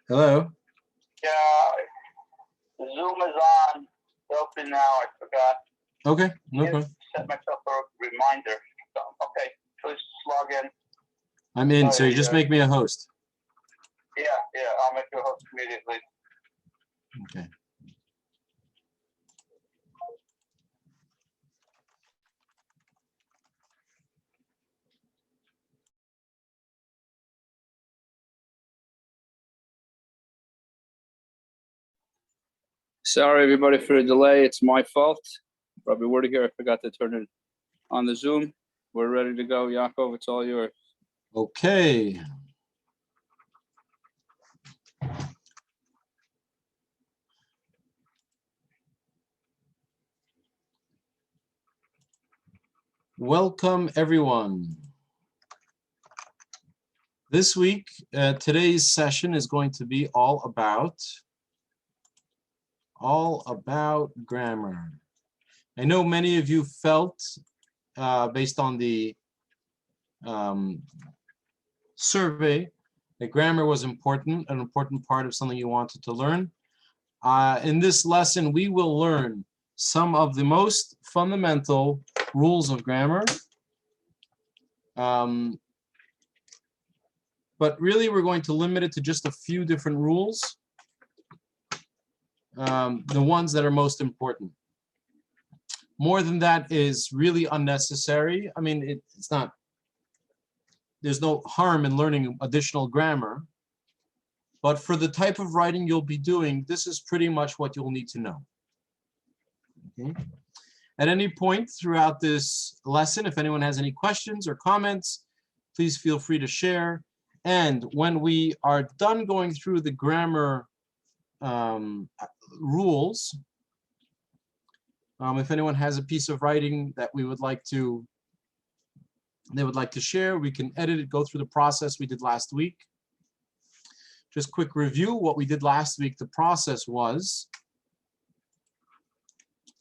Hello. Yeah, Zoom is on. It's open now. I forgot. Okay, no problem. Set myself a reminder. So, okay, please log in. I'm in, so you just make me a host. Yeah, I'll make you a host immediately. Okay. Sorry, everybody, for the delay. It's my fault. Probably word here. I forgot to turn it on the Zoom. We're ready to go. Yaakov, it's all yours. Okay. Welcome, everyone. This week, today's session is going to be all about grammar. I know many of you felt, based on the survey, that grammar was important, an important part of something you wanted to learn. In this lesson, we will learn some of the most fundamental rules of grammar. But really, we're going to limit it to just a few different rules, the ones that are most important. More than that is really unnecessary. I mean, it's not, there's no harm in learning additional grammar. But for the type of writing you'll be doing, this is pretty much what you'll need to know. Okay. At any point throughout this lesson, if anyone has any questions or comments, please feel free to share. And when we are done going through the grammar rules, if anyone has a piece of writing that they would like to share, we can edit it, go through the process we did last week. Just quick review what we did last week. The process was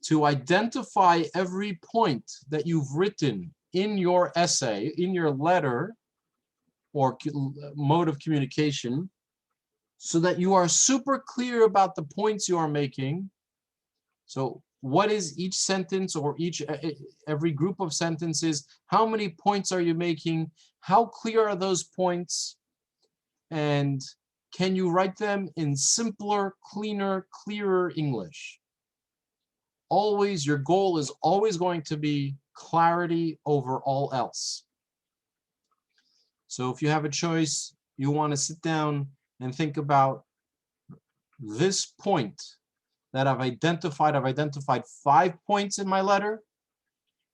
to identify every point that you've written in your essay, in your letter or mode of communication, so that you are super clear about the points you are making. So what is each sentence or every group of sentences? How many points are you making? How clear are those points? And can you write them in simpler, cleaner, clearer English? Always, your goal is always going to be clarity over all else. So if you have a choice, you want to sit down and think about this point that I've identified 5 points in my letter.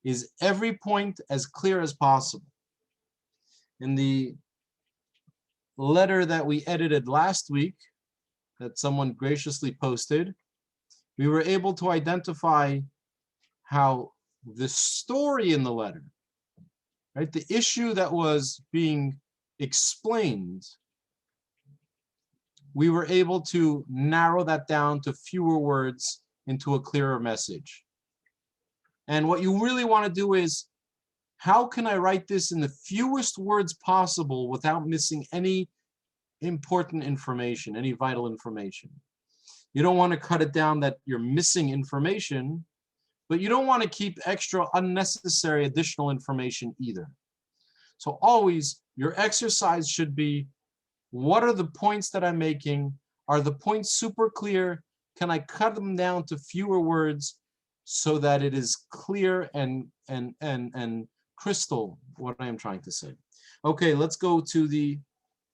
Is every point as clear as possible? In the letter that we edited last week, that someone graciously posted, we were able to identify how the story in the letter, right, the issue that was being explained, we were able to narrow that down to fewer words into a clearer message. And what you really want to do is, how can I write this in the fewest words possible without missing any important information, any vital information? You don't want to cut it down that you're missing information, but you don't want to keep extra unnecessary additional information either. So always your exercise should be, what are the points that I'm making? Are the points super clear? Can I cut them down to fewer words so that it is clear and crystal what I am trying to say? Okay, let's go to the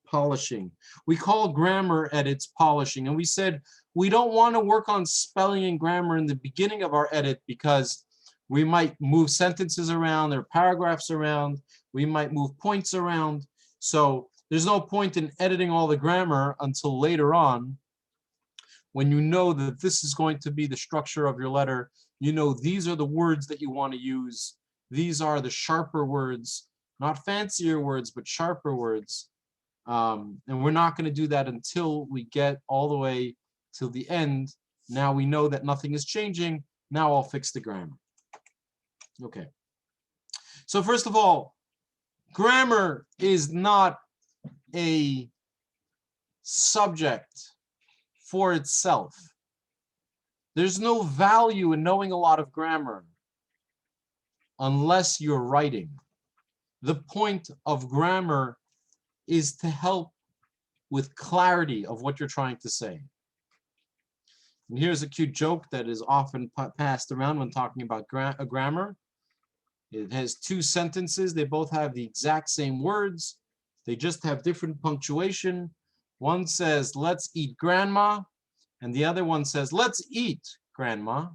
polishing. We call grammar edits polishing, and we said we don't want to work on spelling and grammar in the beginning of our edit because we might move sentences around or paragraphs around. We might move points around. So there's no point in editing all the grammar until later on, when you know that this is going to be the structure of your letter. You know, these are the words that you want to use. These are the sharper words, not fancier words, but sharper words. And we're not going to do that until we get all the way till the end. Now we know that nothing is changing. Now I'll fix the grammar. Okay. So first of all, grammar is not a subject for itself. There's no value in knowing a lot of grammar unless you're writing. The point of grammar is to help with clarity of what you're trying to say. And here's a cute joke that is often passed around when talking about grammar. It has two sentences. They both have the exact same words. They just have different punctuation. One says, "Let's eat, grandma," and the other one says, "Let's eat, grandma."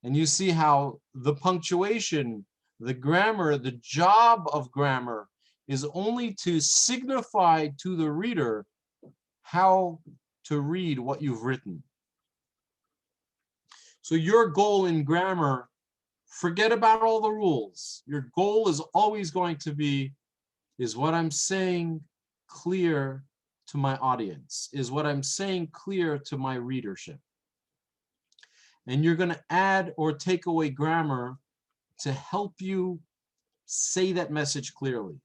And you see how the punctuation, the grammar, the job of grammar is only to signify to the reader how to read what you've written. So your goal in grammar, forget about all the rules. Your goal is always going to be, is what I'm saying clear to my audience? Is what I'm saying clear to my readership? And you're going to add or take away grammar to help you say that message clearly.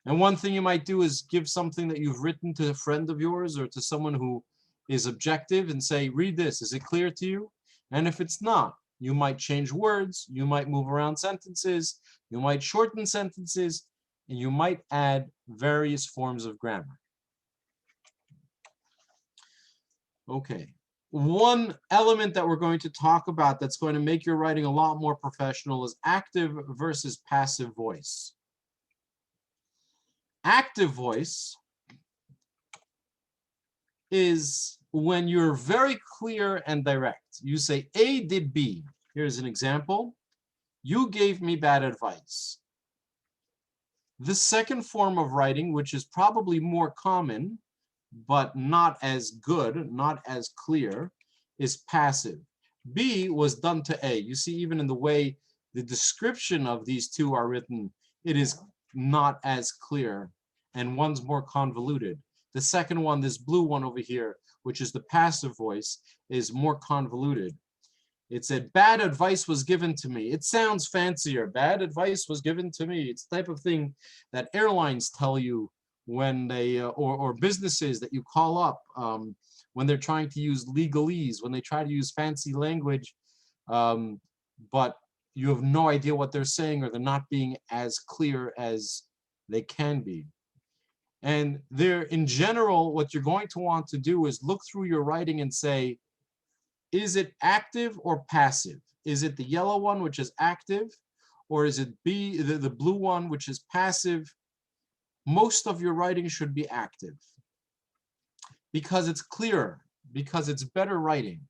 And one thing you might do is give something that you've written to a friend of yours or to someone who is objective and say, "Read this, is it clear to you?" And if it's not, you might change words, you might move around sentences, you might shorten sentences, and you might add various forms of grammar. Okay. One element that we're going to talk about that's going to make your writing a lot more professional is active versus passive voice. Active voice is when you're very clear and direct. You say, A did B. Here's an example. You gave me bad advice. The second form of writing, which is probably more common, but not as good, not as clear, is passive. B was done to A. You see, even in the way the description of these two are written, it is not as clear, and one's more convoluted. The second one, this blue one over here, which is the passive voice, is more convoluted. It said, "Bad advice was given to me." It sounds fancier. Bad advice was given to me. It's the type of thing that airlines tell you when they, or businesses that you call up when they're trying to use legalese, when they try to use fancy language, but you have no idea what they're saying, or they're not being as clear as they can be. And there, in general, what you're going to want to do is look through your writing and say, is it active or passive? Is it the yellow one, which is active, or is it B, the blue one, which is passive? Most of your writing should be active because it's clearer, because it's better writing.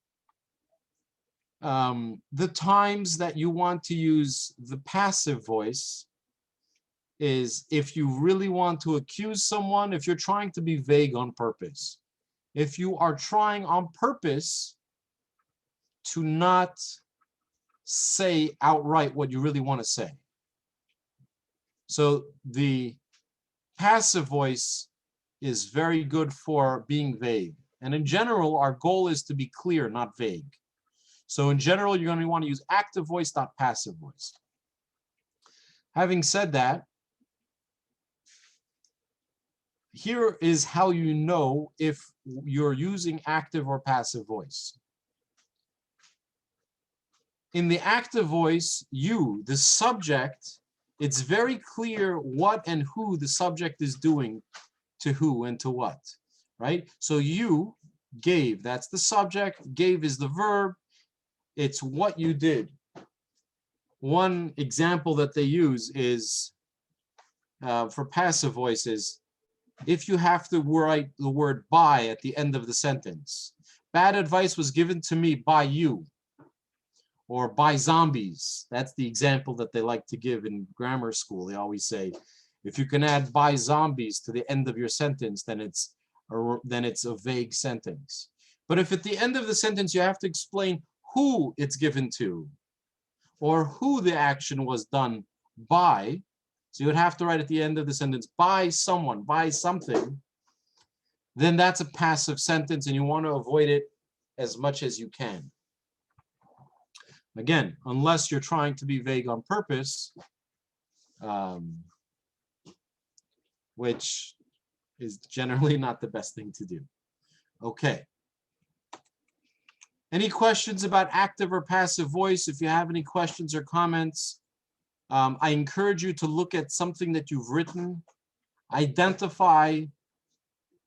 The times that you want to use the passive voice is if you really want to accuse someone, if you're trying to be vague on purpose. If you are trying on purpose to not say outright what you really want to say. So the passive voice is very good for being vague. And in general, our goal is to be clear, not vague. So in general, you're going to want to use active voice, not passive voice. Having said that, here is how you know if you're using active or passive voice. In the active voice, you, the subject, it's very clear what and who the subject is doing to who and to what, right? So you gave, that's the subject, gave is the verb, it's what you did. One example that they use is for passive voices, if you have to write the word by at the end of the sentence. Bad advice was given to me by you, or by zombies. That's the example that they like to give in grammar school. They always say, if you can add by zombies to the end of your sentence, then it's a vague sentence. But if at the end of the sentence you have to explain who it's given to, or who the action was done by, so you would have to write at the end of the sentence, by someone, by something, then that's a passive sentence, and you want to avoid it as much as you can. Again, unless you're trying to be vague on purpose, which is generally not the best thing to do. Okay. Any questions about active or passive voice? If you have any questions or comments, I encourage you to look at something that you've written, identify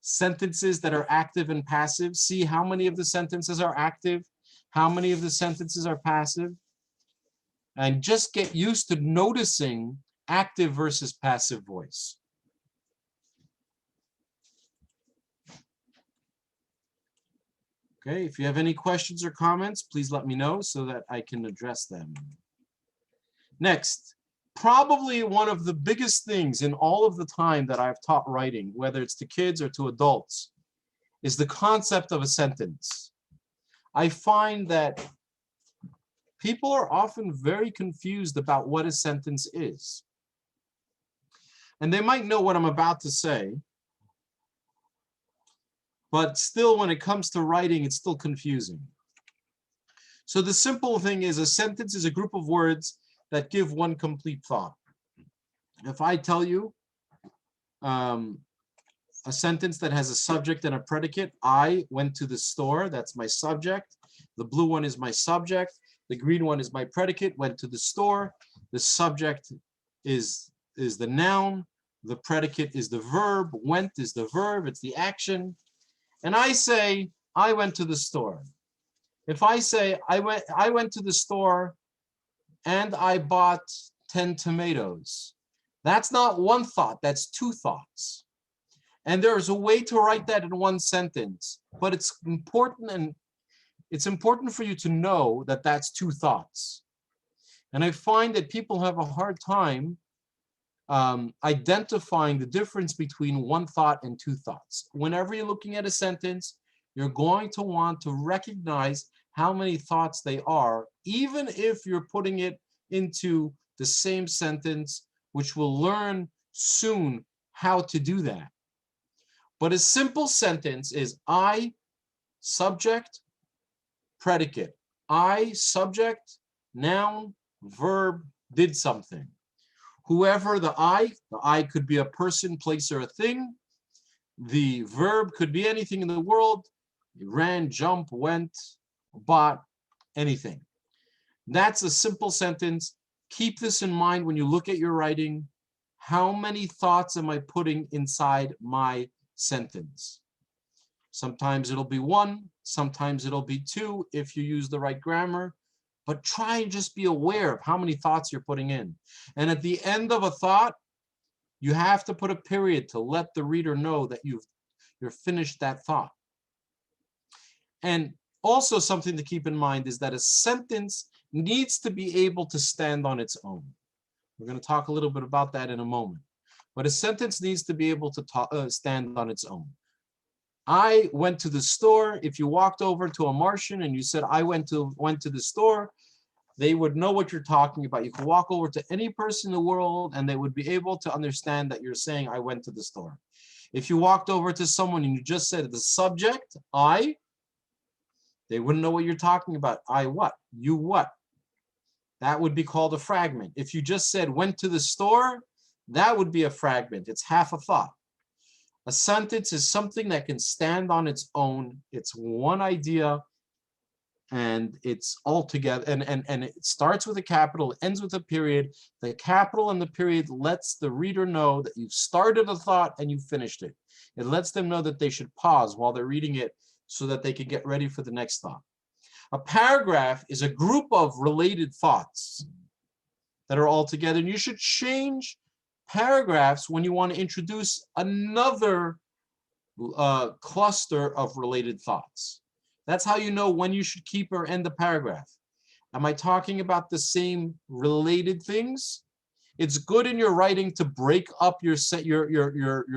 sentences that are active and passive, see how many of the sentences are active, how many of the sentences are passive, and just get used to noticing active versus passive voice. Okay, if you have any questions or comments, please let me know so that I can address them. Next, probably one of the biggest things in all of the time that I've taught writing, whether it's to kids or to adults, is the concept of a sentence. I find that people are often very confused about what a sentence is. And they might know what I'm about to say, but still, when it comes to writing, it's still confusing. So the simple thing is, a sentence is a group of words that give one complete thought. If I tell you a sentence that has a subject and a predicate, I went to the store, that's my subject. The blue one is my subject. The green one is my predicate, went to the store. The subject is the noun. The predicate is the verb. Went is the verb, it's the action. And I say, I went to the store. If I say, I went to the store and I bought 10 tomatoes, that's not one thought, that's two thoughts. And there's a way to write that in one sentence, but it's important for you to know that that's two thoughts. And I find that people have a hard time identifying the difference between one thought and two thoughts. Whenever you're looking at a sentence, you're going to want to recognize how many thoughts they are, even if you're putting it into the same sentence, which we'll learn soon how to do that. But a simple sentence is I, subject, predicate. I, subject, noun, verb, did something. Whoever the I could be a person, place, or a thing. The verb could be anything in the world. Ran, jumped, went, bought, anything. That's a simple sentence. Keep this in mind when you look at your writing. How many thoughts am I putting inside my sentence? Sometimes it'll be one, sometimes it'll be two if you use the right grammar. But try and just be aware of how many thoughts you're putting in. And at the end of a thought, you have to put a period to let the reader know that you're finished that thought. And also something to keep in mind is that a sentence needs to be able to stand on its own. We're going to talk a little bit about that in a moment. But a sentence needs to be able to stand on its own. I went to the store. If you walked over to a Martian and you said, I went to the store, they would know what you're talking about. You could walk over to any person in the world and they would be able to understand that you're saying, I went to the store. If you walked over to someone and you just said the subject, I, they wouldn't know what you're talking about. I what? You what? That would be called a fragment. If you just said went to the store, that would be a fragment. It's half a thought. A sentence is something that can stand on its own. It's one idea and it's all together. And it starts with a capital, ends with a period. The capital and the period lets the reader know that you've started a thought and you finished it. It lets them know that they should pause while they're reading it so that they can get ready for the next thought. A paragraph is a group of related thoughts that are all together. And you should change paragraphs when you want to introduce another cluster of related thoughts. That's how you know when you should keep or end a paragraph. Am I talking about the same related things? It's good in your writing to break up your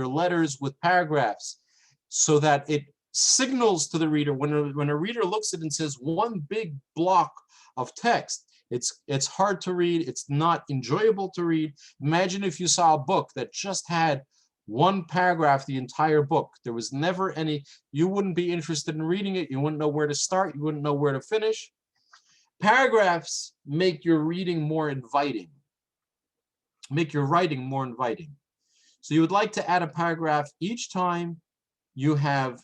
letters with paragraphs so that it signals to the reader when a reader looks at it and says one big block of text, it's hard to read, it's not enjoyable to read. Imagine if you saw a book that just had one paragraph, the entire book. There was never any, you wouldn't be interested in reading it, you wouldn't know where to start, you wouldn't know where to finish. Paragraphs make your reading more inviting, make your writing more inviting. So you would like to add a paragraph each time you have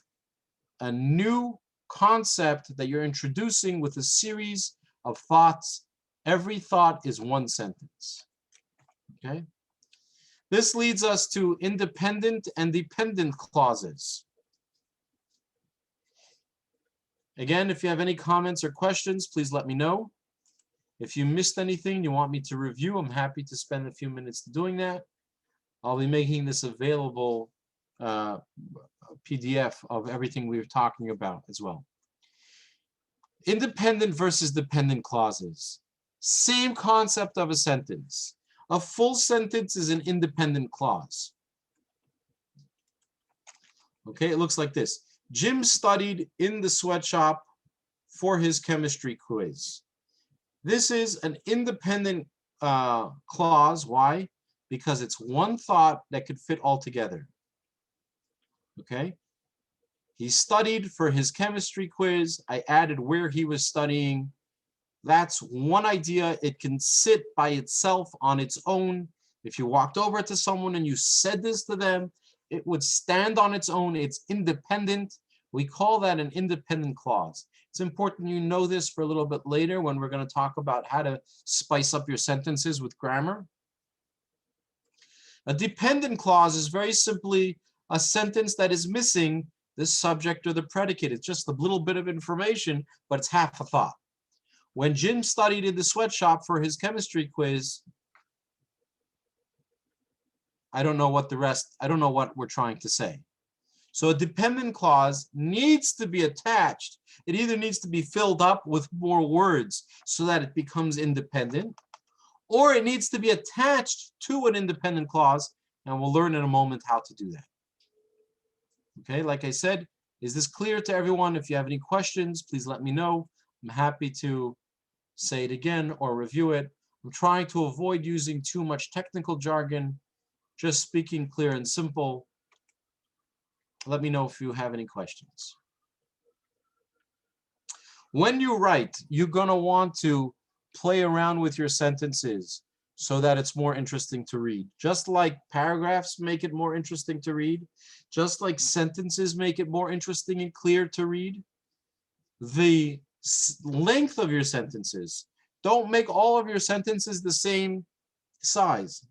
a new concept that you're introducing with a series of thoughts. Every thought is one sentence. Okay? This leads us to independent and dependent clauses. Again, if you have any comments or questions, please let me know. If you missed anything you want me to review, I'm happy to spend a few minutes doing that. I'll be making this available PDF of everything we were talking about as well. Independent versus dependent clauses. Same concept of a sentence. A full sentence is an independent clause. Okay, it looks like this. Jim studied in the sweatshop for his chemistry quiz. This is an independent clause. Why? Because it's one thought that could fit all together. Okay? He studied for his chemistry quiz. I added where he was studying. That's one idea. It can sit by itself on its own. If you walked over to someone and you said this to them, it would stand on its own. It's independent. We call that an independent clause. It's important you know this for a little bit later when we're going to talk about how to spice up your sentences with grammar. A dependent clause is very simply a sentence that is missing the subject or the predicate. It's just a little bit of information, but it's half a thought. When Jim studied in the sweatshop for his chemistry quiz, I don't know what we're trying to say. So a dependent clause needs to be attached. It either needs to be filled up with more words so that it becomes independent, or it needs to be attached to an independent clause, and we'll learn in a moment how to do that. Okay, like I said, is this clear to everyone? If you have any questions, please let me know. I'm happy to say it again or review it. I'm trying to avoid using too much technical jargon, just speaking clear and simple. Let me know if you have any questions. When you write, you're going to want to play around with your sentences so that it's more interesting to read. Just like paragraphs make it more interesting to read, just like sentences make it more interesting and clear to read, the length of your sentences. Don't make all of your sentences the same size.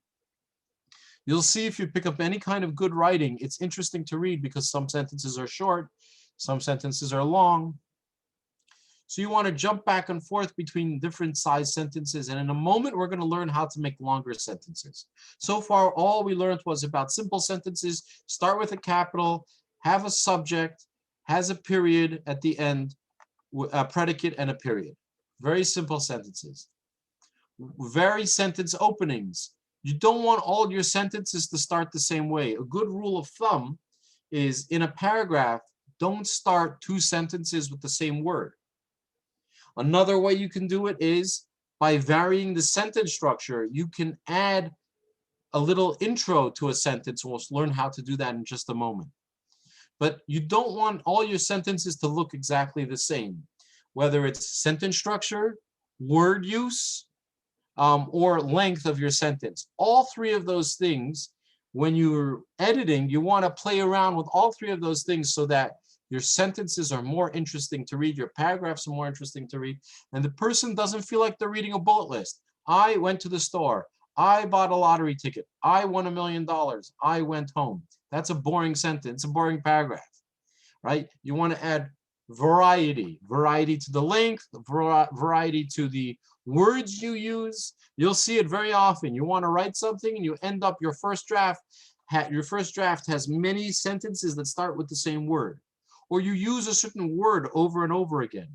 You'll see if you pick up any kind of good writing, it's interesting to read because some sentences are short, some sentences are long. So you want to jump back and forth between different size sentences. And in a moment, we're going to learn how to make longer sentences. So far, all we learned was about simple sentences. Start with a capital, have a subject, has a period at the end, a predicate and a period. Very simple sentences. Very sentence openings. You don't want all your sentences to start the same way. A good rule of thumb is in a paragraph, don't start two sentences with the same word. Another way you can do it is by varying the sentence structure. You can add a little intro to a sentence. We'll learn how to do that in just a moment. But you don't want all your sentences to look exactly the same, whether it's sentence structure, word use, or length of your sentence. All three of those things, when you're editing, you want to play around with all three of those things so that your sentences are more interesting to read, your paragraphs are more interesting to read, and the person doesn't feel like they're reading a bullet list. I went to the store. I bought a lottery ticket. I won $1 million. I went home. That's a boring sentence, a boring paragraph, right? You want to add variety to the length, variety to the words you use. You'll see it very often. You want to write something and you end up your first draft has many sentences that start with the same word, or you use a certain word over and over again.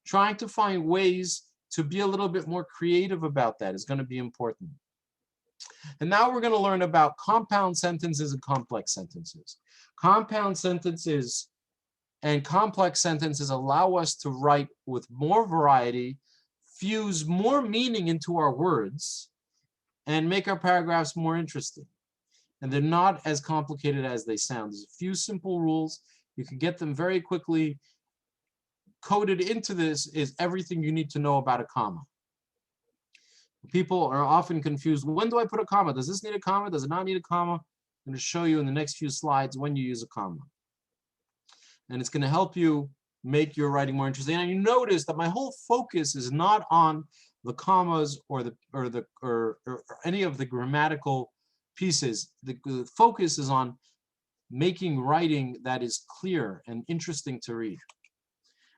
Trying to find ways to be a little bit more creative about that is going to be important. And now we're going to learn about compound sentences and complex sentences. Compound sentences and complex sentences allow us to write with more variety, fuse more meaning into our words, and make our paragraphs more interesting. And they're not as complicated as they sound. There's a few simple rules. You can get them very quickly. Coded into this is everything you need to know about a comma. People are often confused. When do I put a comma? Does this need a comma? Does it not need a comma? I'm going to show you in the next few slides when you use a comma. And it's going to help you make your writing more interesting. And you notice that my whole focus is not on the commas or any of the grammatical pieces. The focus is on making writing that is clear and interesting to read.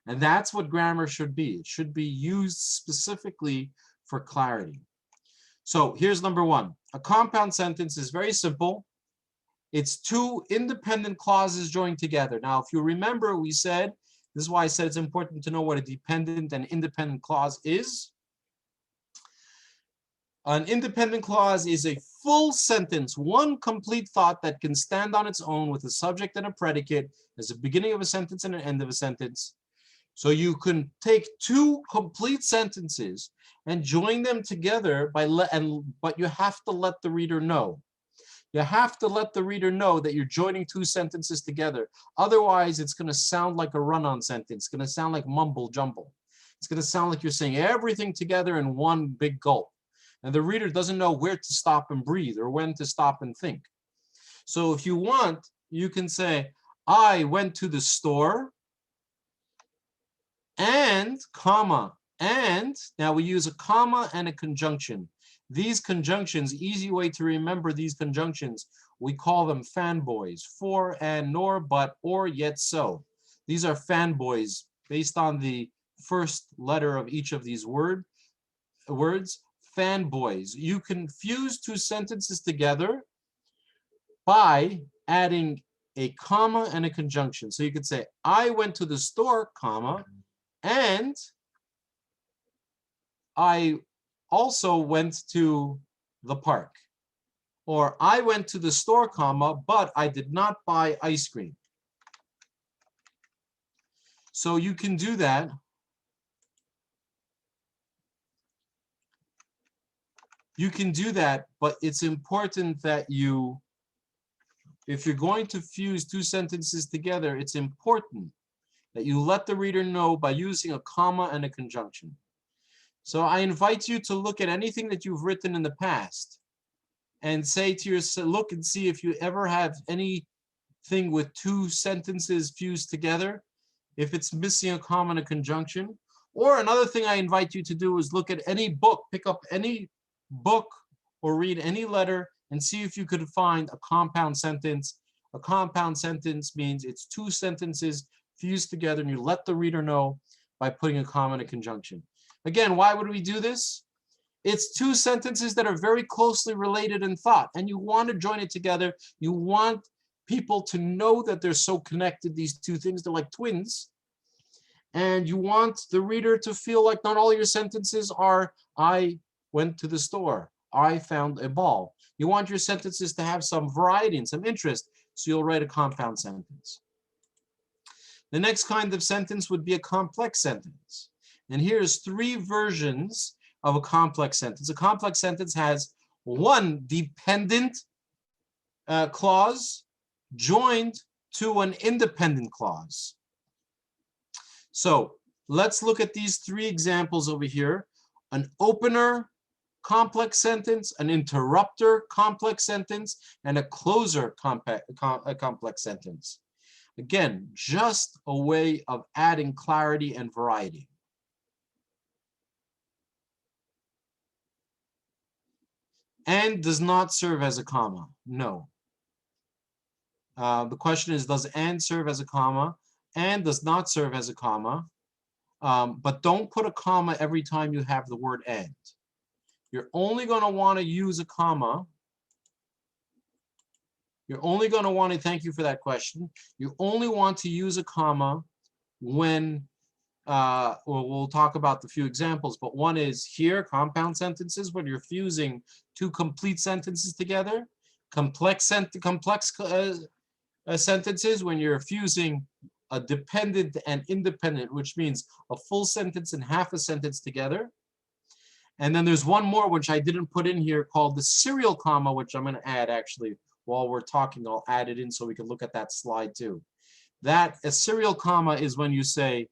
And that's what grammar should be. It should be used specifically for clarity. So here's number one. A compound sentence is very simple. It's two independent clauses joined together. Now, if you remember, we said, this is why I said it's important to know what a dependent and independent clause is. An independent clause is a full sentence, one complete thought that can stand on its own with a subject and a predicate as a beginning of a sentence and an end of a sentence. So you can take two complete sentences and join them together but you have to let the reader know. You have to let the reader know that you're joining two sentences together. Otherwise, it's going to sound like a run-on sentence. It's going to sound like mumble jumble. It's going to sound like you're saying everything together in one big gulp. And the reader doesn't know where to stop and breathe or when to stop and think. So if you want, you can say, I went to the store and, comma, and. Now we use a comma and a conjunction. These conjunctions, easy way to remember these conjunctions, we call them fanboys. For, and, nor, but, or, yet, so. These are fanboys based on the first letter of each of these words. Fanboys. You can fuse two sentences together by adding a comma and a conjunction. So you could say, I went to the store, comma, and I also went to the park. Or I went to the store, comma, but I did not buy ice cream. So you can do that. You can do that, but it's important that if you're going to fuse two sentences together, it's important that you let the reader know by using a comma and a conjunction. So I invite you to look at anything that you've written in the past and say to yourself, look and see if you ever have anything with two sentences fused together, if it's missing a comma and a conjunction. Or another thing I invite you to do is look at any book, pick up any book or read any letter and see if you could find a compound sentence. A compound sentence means it's two sentences fused together and you let the reader know by putting a comma and a conjunction. Again, why would we do this? It's two sentences that are very closely related in thought and you want to join it together. You want people to know that they're so connected, these two things, they're like twins. And you want the reader to feel like not all your sentences are, I went to the store, I found a ball. You want your sentences to have some variety and some interest, so you'll write a compound sentence. The next kind of sentence would be a complex sentence. And here's three versions of a complex sentence. A complex sentence has one dependent clause joined to an independent clause. So let's look at these three examples over here. An opener complex sentence, an interrupter complex sentence, and a closer complex sentence. Again, just a way of adding clarity and variety. And does not serve as a comma. No. The question is, does and serve as a comma? And does not serve as a comma. But don't put a comma every time you have the word and. You're only going to want to use a comma. You're only going to want to, thank you for that question. You only want to use a comma when, we'll talk about the few examples, but one is here, compound sentences, when you're fusing two complete sentences together. Complex sentences, when you're fusing a dependent and independent, which means a full sentence and half a sentence together. And then there's one more, which I didn't put in here, called the serial comma, which I'm going to add actually while we're talking. I'll add it in so we can look at that slide too. That a serial comma is when you say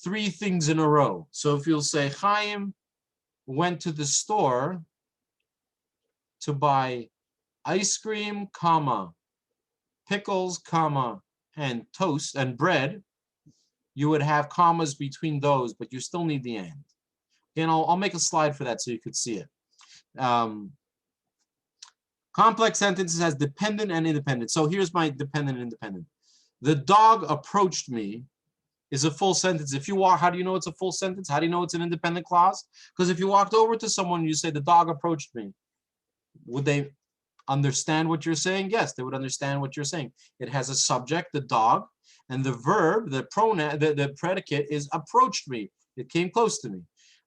three things in a row. So if you'll say, Chaim went to the store to buy ice cream, comma, pickles, comma, and toast and bread, you would have commas between those, but you still need the and. Again, I'll make a slide for that so you could see it. Complex sentences has dependent and independent. So here's my dependent and independent. The dog approached me is a full sentence. If you walk, how do you know it's a full sentence? How do you know it's an independent clause? Because if you walked over to someone and you say, the dog approached me, would they understand what you're saying? Yes, they would understand what you're saying. It has a subject, the dog, and the verb, the pronoun, the predicate is approached me. It came close to me.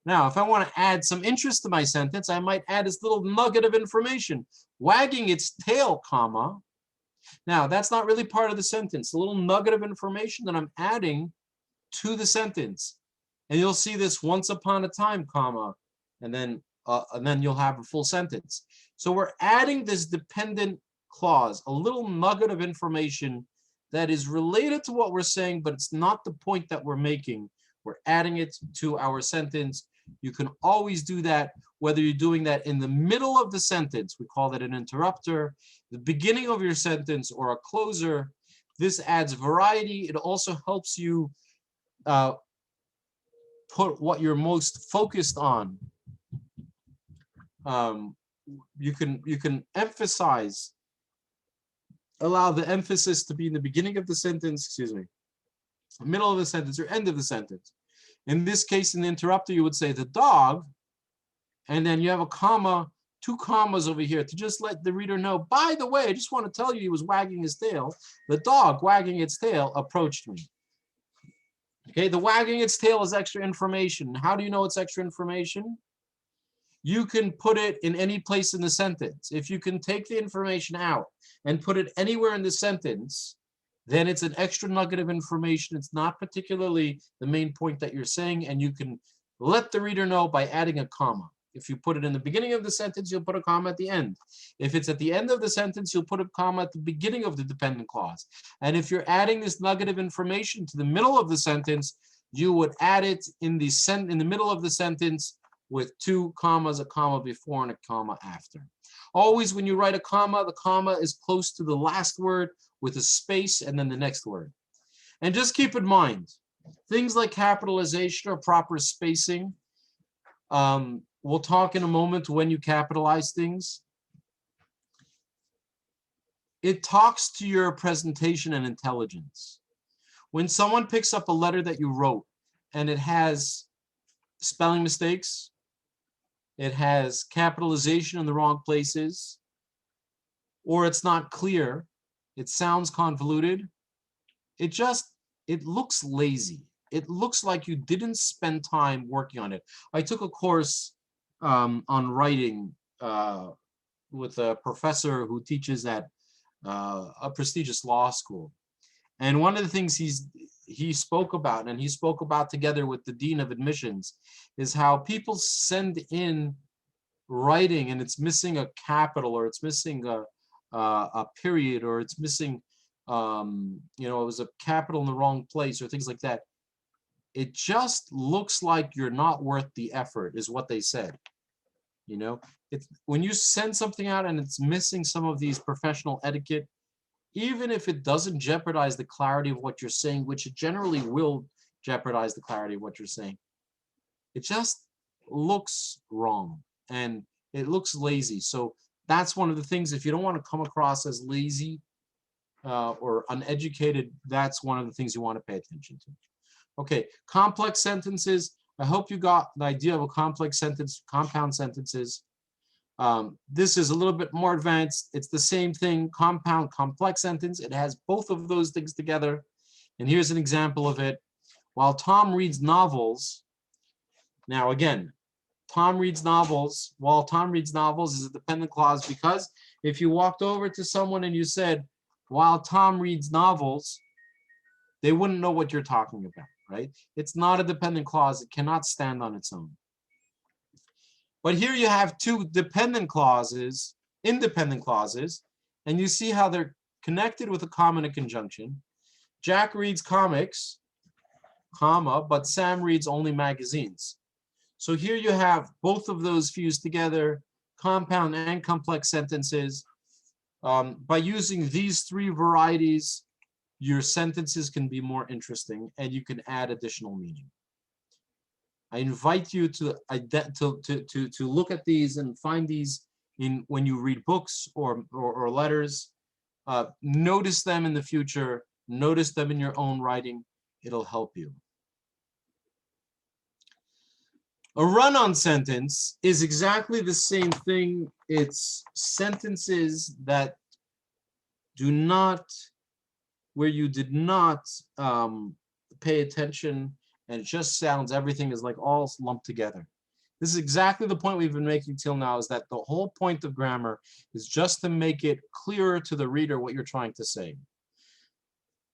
Now, if I want to add some interest to my sentence, I might add this little nugget of information, wagging its tail, comma. Now, that's not really part of the sentence. A little nugget of information that I'm adding to the sentence. And you'll see this once upon a time, comma, and then you'll have a full sentence. So we're adding this dependent clause, a little nugget of information that is related to what we're saying, but it's not the point that we're making. We're adding it to our sentence. You can always do that, whether you're doing that in the middle of the sentence, we call that an interrupter, the beginning of your sentence, or a closer. This adds variety. It also helps you put what you're most focused on. You can emphasize, allow the emphasis to be in the beginning of the sentence, middle of the sentence, or end of the sentence. In this case, in the interrupter, you would say the dog, and then you have a comma, 2 commas over here to just let the reader know, by the way, I just want to tell you he was wagging his tail. The dog wagging its tail approached me. Okay, the wagging its tail is extra information. How do you know it's extra information? You can put it in any place in the sentence. If you can take the information out and put it anywhere in the sentence, then it's an extra nugget of information. It's not particularly the main point that you're saying, and you can let the reader know by adding a comma. If you put it in the beginning of the sentence, you'll put a comma at the end. If it's at the end of the sentence, you'll put a comma at the beginning of the dependent clause. And if you're adding this nugget of information to the middle of the sentence, you would add it in the middle of the sentence with 2 commas, a comma before and a comma after. Always when you write a comma, the comma is close to the last word with a space and then the next word. And just keep in mind, things like capitalization or proper spacing, we'll talk in a moment when you capitalize things. It talks to your presentation and intelligence. When someone picks up a letter that you wrote and it has spelling mistakes, it has capitalization in the wrong places, or it's not clear, it sounds convoluted, it looks lazy. It looks like you didn't spend time working on it. I took a course on writing with a professor who teaches at a prestigious law school. And one of the things he spoke about, and he spoke about together with the dean of admissions, is how people send in writing and it's missing a capital, or it's missing a period, or it's missing, it was a capital in the wrong place, or things like that. It just looks like you're not worth the effort, is what they said. It's when you send something out and it's missing some of these professional etiquette, even if it doesn't jeopardize the clarity of what you're saying, which it generally will jeopardize the clarity of what you're saying, it just looks wrong and it looks lazy. So that's one of the things, if you don't want to come across as lazy or uneducated, that's one of the things you want to pay attention to. Okay, complex sentences. I hope you got the idea of a complex sentence, compound sentences. This is a little bit more advanced. It's the same thing, compound, complex sentence. It has both of those things together. And here's an example of it. While Tom reads novels, now again, Tom reads novels. While Tom reads novels is a dependent clause, because if you walked over to someone and you said, while Tom reads novels, they wouldn't know what you're talking about, right? It's not a dependent clause. It cannot stand on its own. But here you have 2 dependent clauses, independent clauses, and you see how they're connected with a comma and a conjunction. Jack reads comics, comma, but Sam reads only magazines. So here you have both of those fused together, compound and complex sentences. By using these three varieties, your sentences can be more interesting and you can add additional meaning. I invite you to look at these and find these in when you read books or letters. Notice them in the future. Notice them in your own writing. It'll help you. A run-on sentence is exactly the same thing. It's sentences that do not, where you did not pay attention, and it just sounds, everything is like all lumped together. This is exactly the point we've been making till now, is that the whole point of grammar is just to make it clearer to the reader what you're trying to say.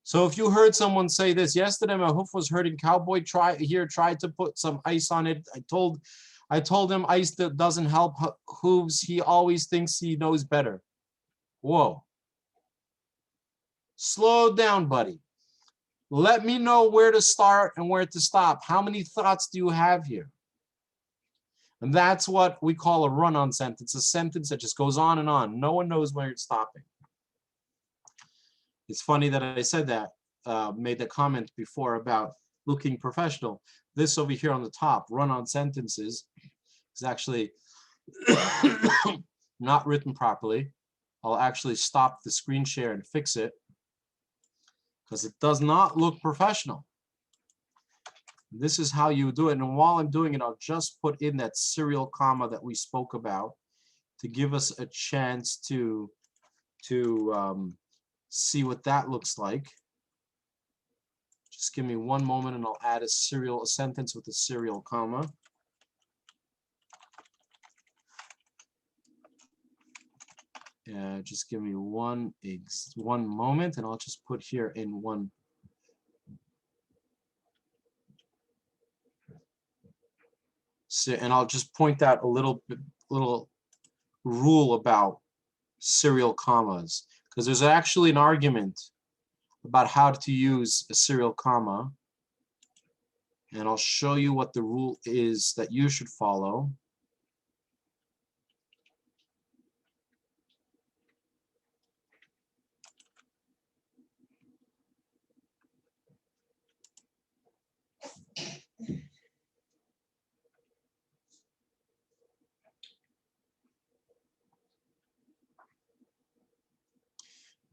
So if you heard someone say this, yesterday my hoof was hurting, cowboy tried to put some ice on it. I told him ice that doesn't help hooves. He always thinks he knows better. Whoa. Slow down, buddy. Let me know where to start and where to stop. How many thoughts do you have here? And that's what we call a run-on sentence, a sentence that just goes on and on. No one knows where it's stopping. It's funny that I said that, made the comment before about looking professional. This over here on the top, run-on sentences, is actually not written properly. I'll actually stop the screen share and fix it because it does not look professional. This is how you do it. And while I'm doing it, I'll just put in that serial comma that we spoke about to give us a chance to see what that looks like. Just give me one moment and I'll add a sentence with a serial comma. Just give me one moment and I'll just put here in one. So, and I'll just point out a little rule about serial commas, because there's actually an argument about how to use a serial comma, and I'll show you what the rule is that you should follow.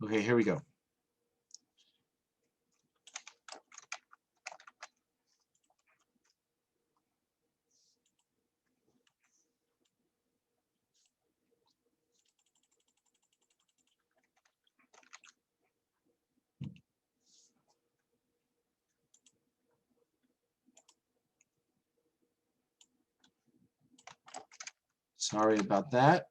Okay, here we go. Sorry about that.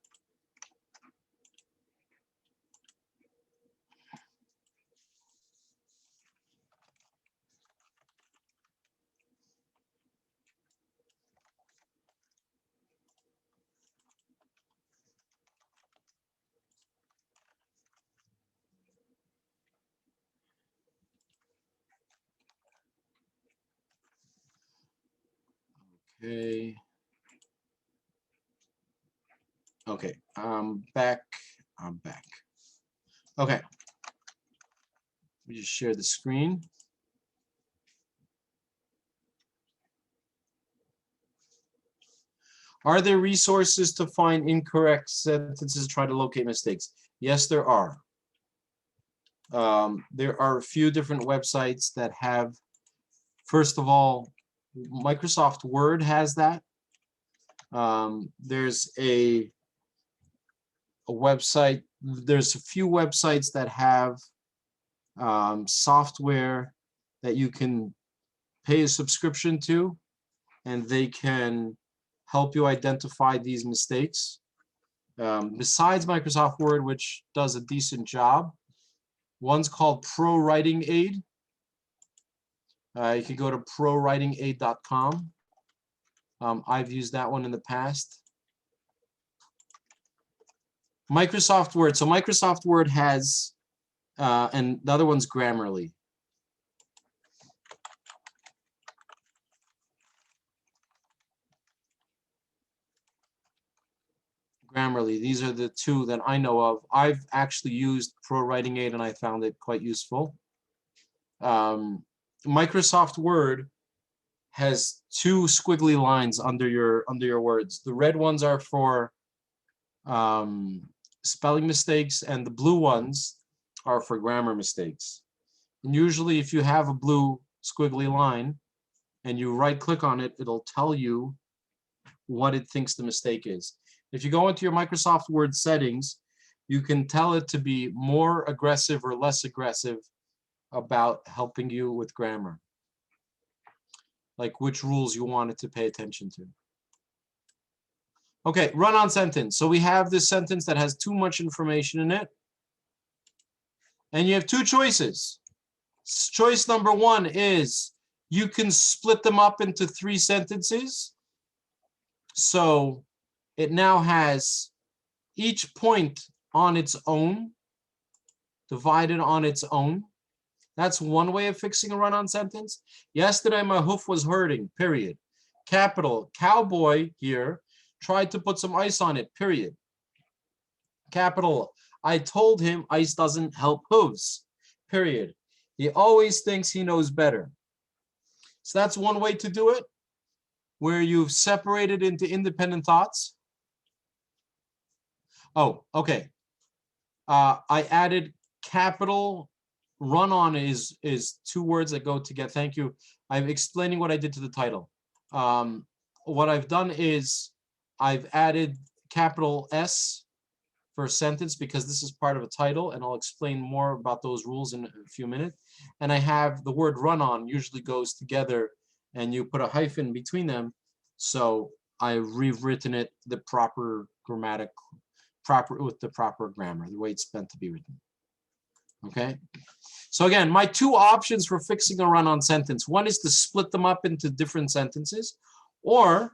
Okay. Okay, I'm back. Okay. Let me just share the screen. Are there resources to find incorrect sentences, try to locate mistakes? Yes, there are. There are a few different websites that have, first of all, Microsoft Word has that. There's a website, there's a few websites that have software that you can pay a subscription to, and they can help you identify these mistakes. Besides Microsoft Word, which does a decent job, one's called Pro Writing Aid. You can go to prowritingaid.com. I've used that one in the past. Microsoft Word. So Microsoft Word has, and the other one's Grammarly. Grammarly. These are the two that I know of. I've actually used Pro Writing Aid and I found it quite useful. Microsoft Word has two squiggly lines under your words. The red ones are for spelling mistakes, and the blue ones are for grammar mistakes. And usually, if you have a blue squiggly line and you right-click on it, it'll tell you what it thinks the mistake is. If you go into your Microsoft Word settings, you can tell it to be more aggressive or less aggressive about helping you with grammar, like which rules you want it to pay attention to. Okay, run-on sentence. So we have this sentence that has too much information in it, and you have two choices. Choice number one is you can split them up into 3 sentences. So it now has each point on its own, divided on its own. That's one way of fixing a run-on sentence. Yesterday, my hoof was hurting, period. Capital, cowboy here tried to put some ice on it, period. Capital, I told him ice doesn't help hooves, period. He always thinks he knows better. So that's one way to do it, where you've separated into independent thoughts. Oh, okay. I added capital. Run-on is 2 words that go together. Thank you. I'm explaining what I did to the title. What I've done is I've added capital S for a sentence because this is part of a title, and I'll explain more about those rules in a few minutes. And I have the word run-on usually goes together, and you put a hyphen between them. So I've rewritten it the proper grammatic, with the proper grammar, the way it's meant to be written. Okay. So again, my 2 options for fixing a run-on sentence. One is to split them up into different sentences, or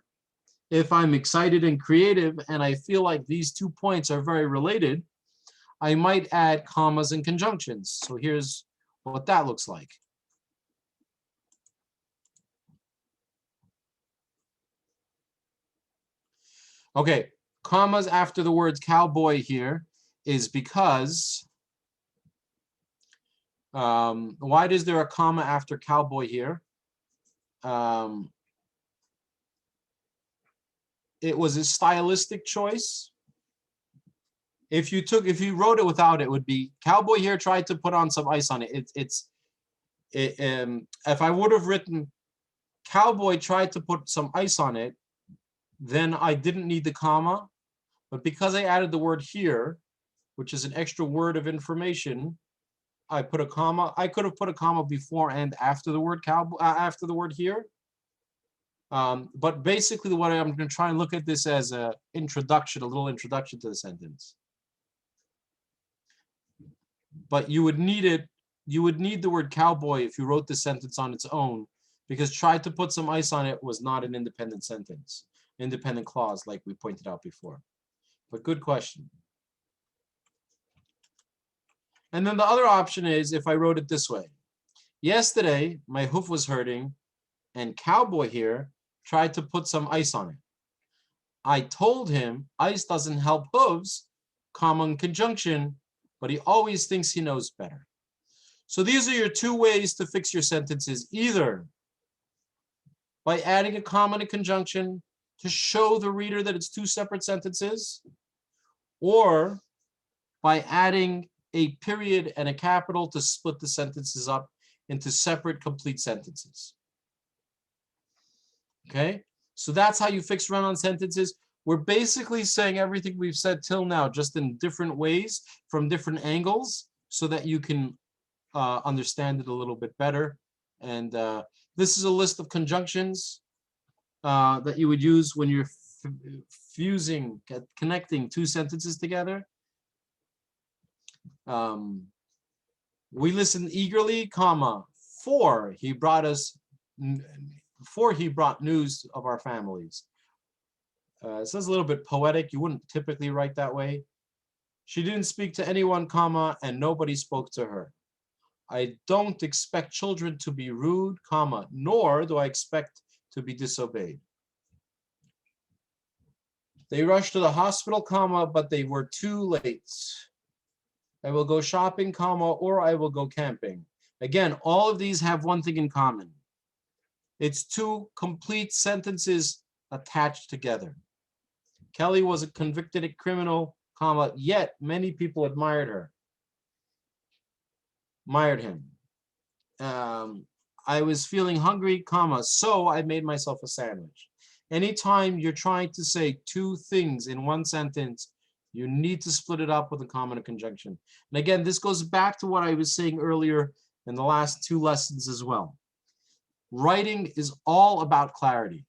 if I'm excited and creative and I feel like these 2 points are very related, I might add commas and conjunctions. So here's what that looks like. Okay, commas after the word cowboy here is because, why is there a comma after cowboy here? It was a stylistic choice. If you wrote it without it, would be cowboy here tried to put on some ice on it. If I would have written cowboy tried to put some ice on it, then I didn't need the comma. But because I added the word here, which is an extra word of information, I put a comma. I could have put a comma before and after the word cowboy, after the word here. But basically, what I'm going to try and look at this as a introduction, a little introduction to the sentence. But you would need it. You would need the word cowboy if you wrote the sentence on its own, because tried to put some ice on it was not an independent sentence, independent clause, like we pointed out before. But good question. And then the other option is if I wrote it this way. Yesterday, my hoof was hurting, and cowboy here tried to put some ice on it. I told him ice doesn't help hooves, common conjunction, but he always thinks he knows better. So these are your 2 ways to fix your sentences, either by adding a comma and a conjunction to show the reader that it's 2 separate sentences, or by adding a period and a capital to split the sentences up into separate complete sentences. Okay, so that's how you fix run-on sentences. We're basically saying everything we've said till now, just in different ways, from different angles, so that you can understand it a little bit better. And this is a list of conjunctions that you would use when you're connecting 2 sentences together. We listened eagerly, comma, for he brought news of our families. It says a little bit poetic. You wouldn't typically write that way. She didn't speak to anyone, comma, and nobody spoke to her. I don't expect children to be rude, comma, nor do I expect to be disobeyed. They rushed to the hospital, comma, but they were too late. I will go shopping, comma, or I will go camping. Again, all of these have one thing in common. It's two complete sentences attached together. Kelly was a convicted criminal, comma, yet many people admired him. I was feeling hungry, comma, so I made myself a sandwich. Anytime you're trying to say two things in one sentence, you need to split it up with a comma and a conjunction. And again, this goes back to what I was saying earlier in the last two lessons as well. Writing is all about clarity.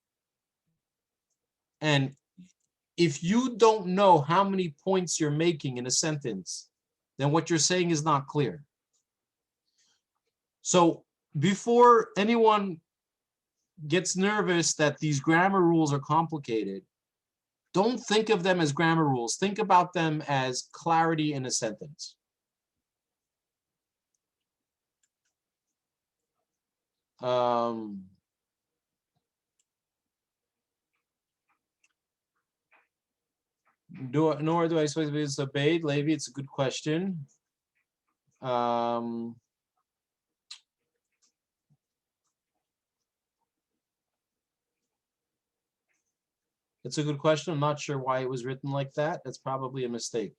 And if you don't know how many points you're making in a sentence, then what you're saying is not clear. So before anyone gets nervous that these grammar rules are complicated, don't think of them as grammar rules. Think about them as clarity in a sentence. Nor do I suppose to be disobeyed, Levi. It's a good question. It's a good question. I'm not sure why it was written like that. That's probably a mistake.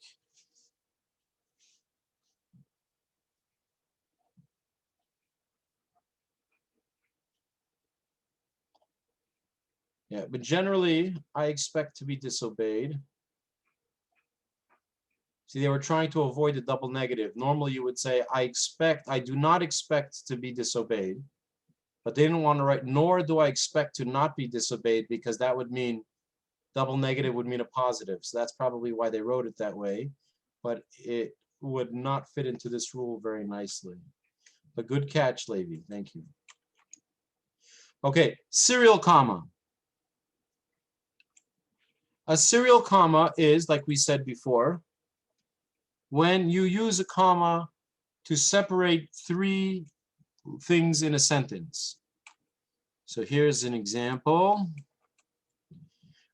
Yeah, but generally, I expect to be disobeyed. See, they were trying to avoid a double negative. Normally, you would say, I do not expect to be disobeyed. But they didn't want to write, nor do I expect to not be disobeyed, because that would mean double negative would mean a positive. So that's probably why they wrote it that way. But it would not fit into this rule very nicely. But good catch, Levi. Thank you. Okay, serial comma. A serial comma is, like we said before, when you use a comma to separate three things in a sentence. So here's an example.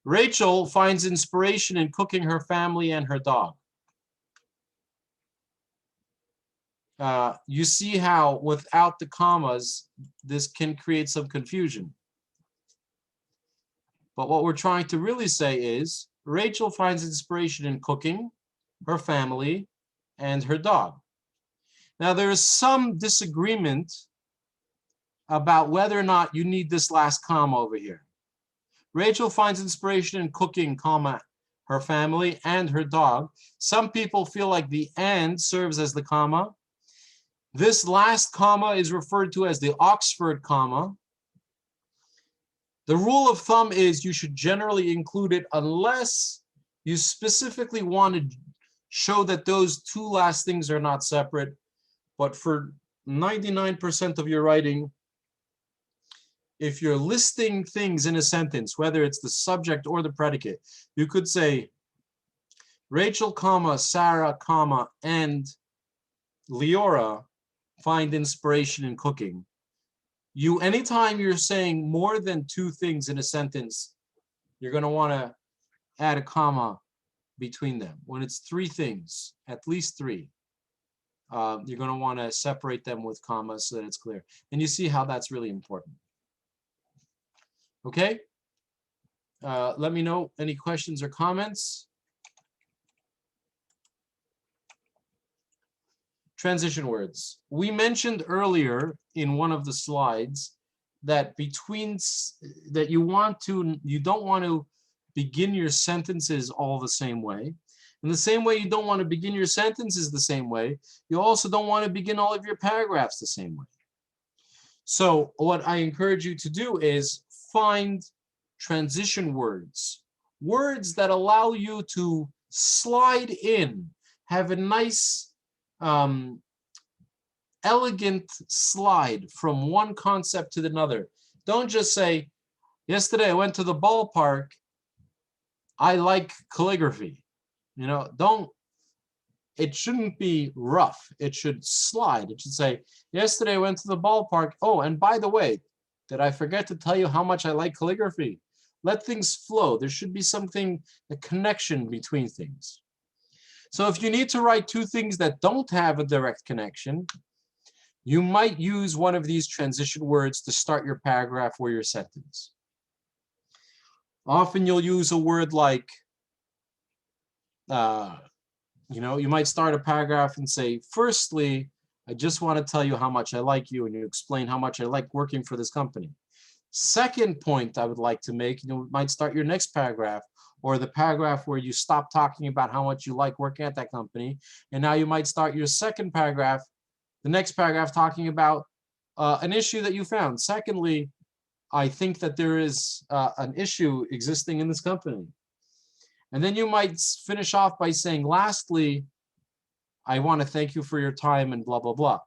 Rachel finds inspiration in cooking her family and her dog. You see how without the commas, this can create some confusion. But what we're trying to really say is, Rachel finds inspiration in cooking, her family, and her dog. Now, there is some disagreement about whether or not you need this last comma over here. Rachel finds inspiration in cooking, comma, her family, and her dog. Some people feel like the and serves as the comma. This last comma is referred to as the Oxford comma. The rule of thumb is you should generally include it unless you specifically want to show that those two last things are not separate. But for 99% of your writing, if you're listing things in a sentence, whether it's the subject or the predicate, you could say Rachel, comma, Sarah, comma, and Leora find inspiration in cooking. Anytime you're saying more than two things in a sentence, you're going to want to add a comma between them. When it's three things, at least three, you're going to want to separate them with commas so that it's clear. And you see how that's really important. Okay? Let me know any questions or comments. Transition words. We mentioned earlier in one of the slides that you don't want to begin your sentences all the same way. In the same way you don't want to begin your sentences the same way, you also don't want to begin all of your paragraphs the same way. So what I encourage you to do is find transition words, words that allow you to slide in, have a nice elegant slide from one concept to another. Don't just say, yesterday I went to the ballpark, I like calligraphy. It shouldn't be rough. It should slide. It should say, yesterday I went to the ballpark. Oh, and by the way, did I forget to tell you how much I like calligraphy? Let things flow. There should be something, a connection between things. So if you need to write two things that don't have a direct connection, you might use one of these transition words to start your paragraph or your sentence. Often you'll use a word like, you might start a paragraph and say, firstly, I just want to tell you how much I like you, and you explain how much I like working for this company. Second point I would like to make, you might start your next paragraph or the paragraph where you stop talking about how much you like working at that company. And now you might start your second paragraph, the next paragraph talking about an issue that you found. Secondly, I think that there is an issue existing in this company. And then you might finish off by saying, lastly, I want to thank you for your time and blah, blah, blah.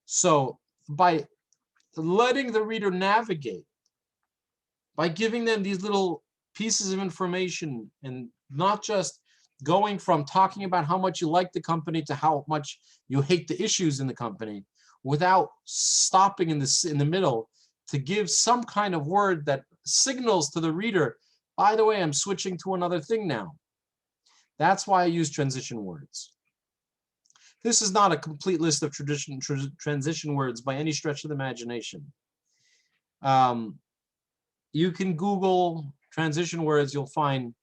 So by letting the reader navigate, by giving them these little pieces of information and not just going from talking about how much you like the company to how much you hate the issues in the company, without stopping in the middle to give some kind of word that signals to the reader, by the way, I'm switching to another thing now. That's why I use transition words. This is not a complete list of transition words by any stretch of the imagination. You can Google transition words, you'll find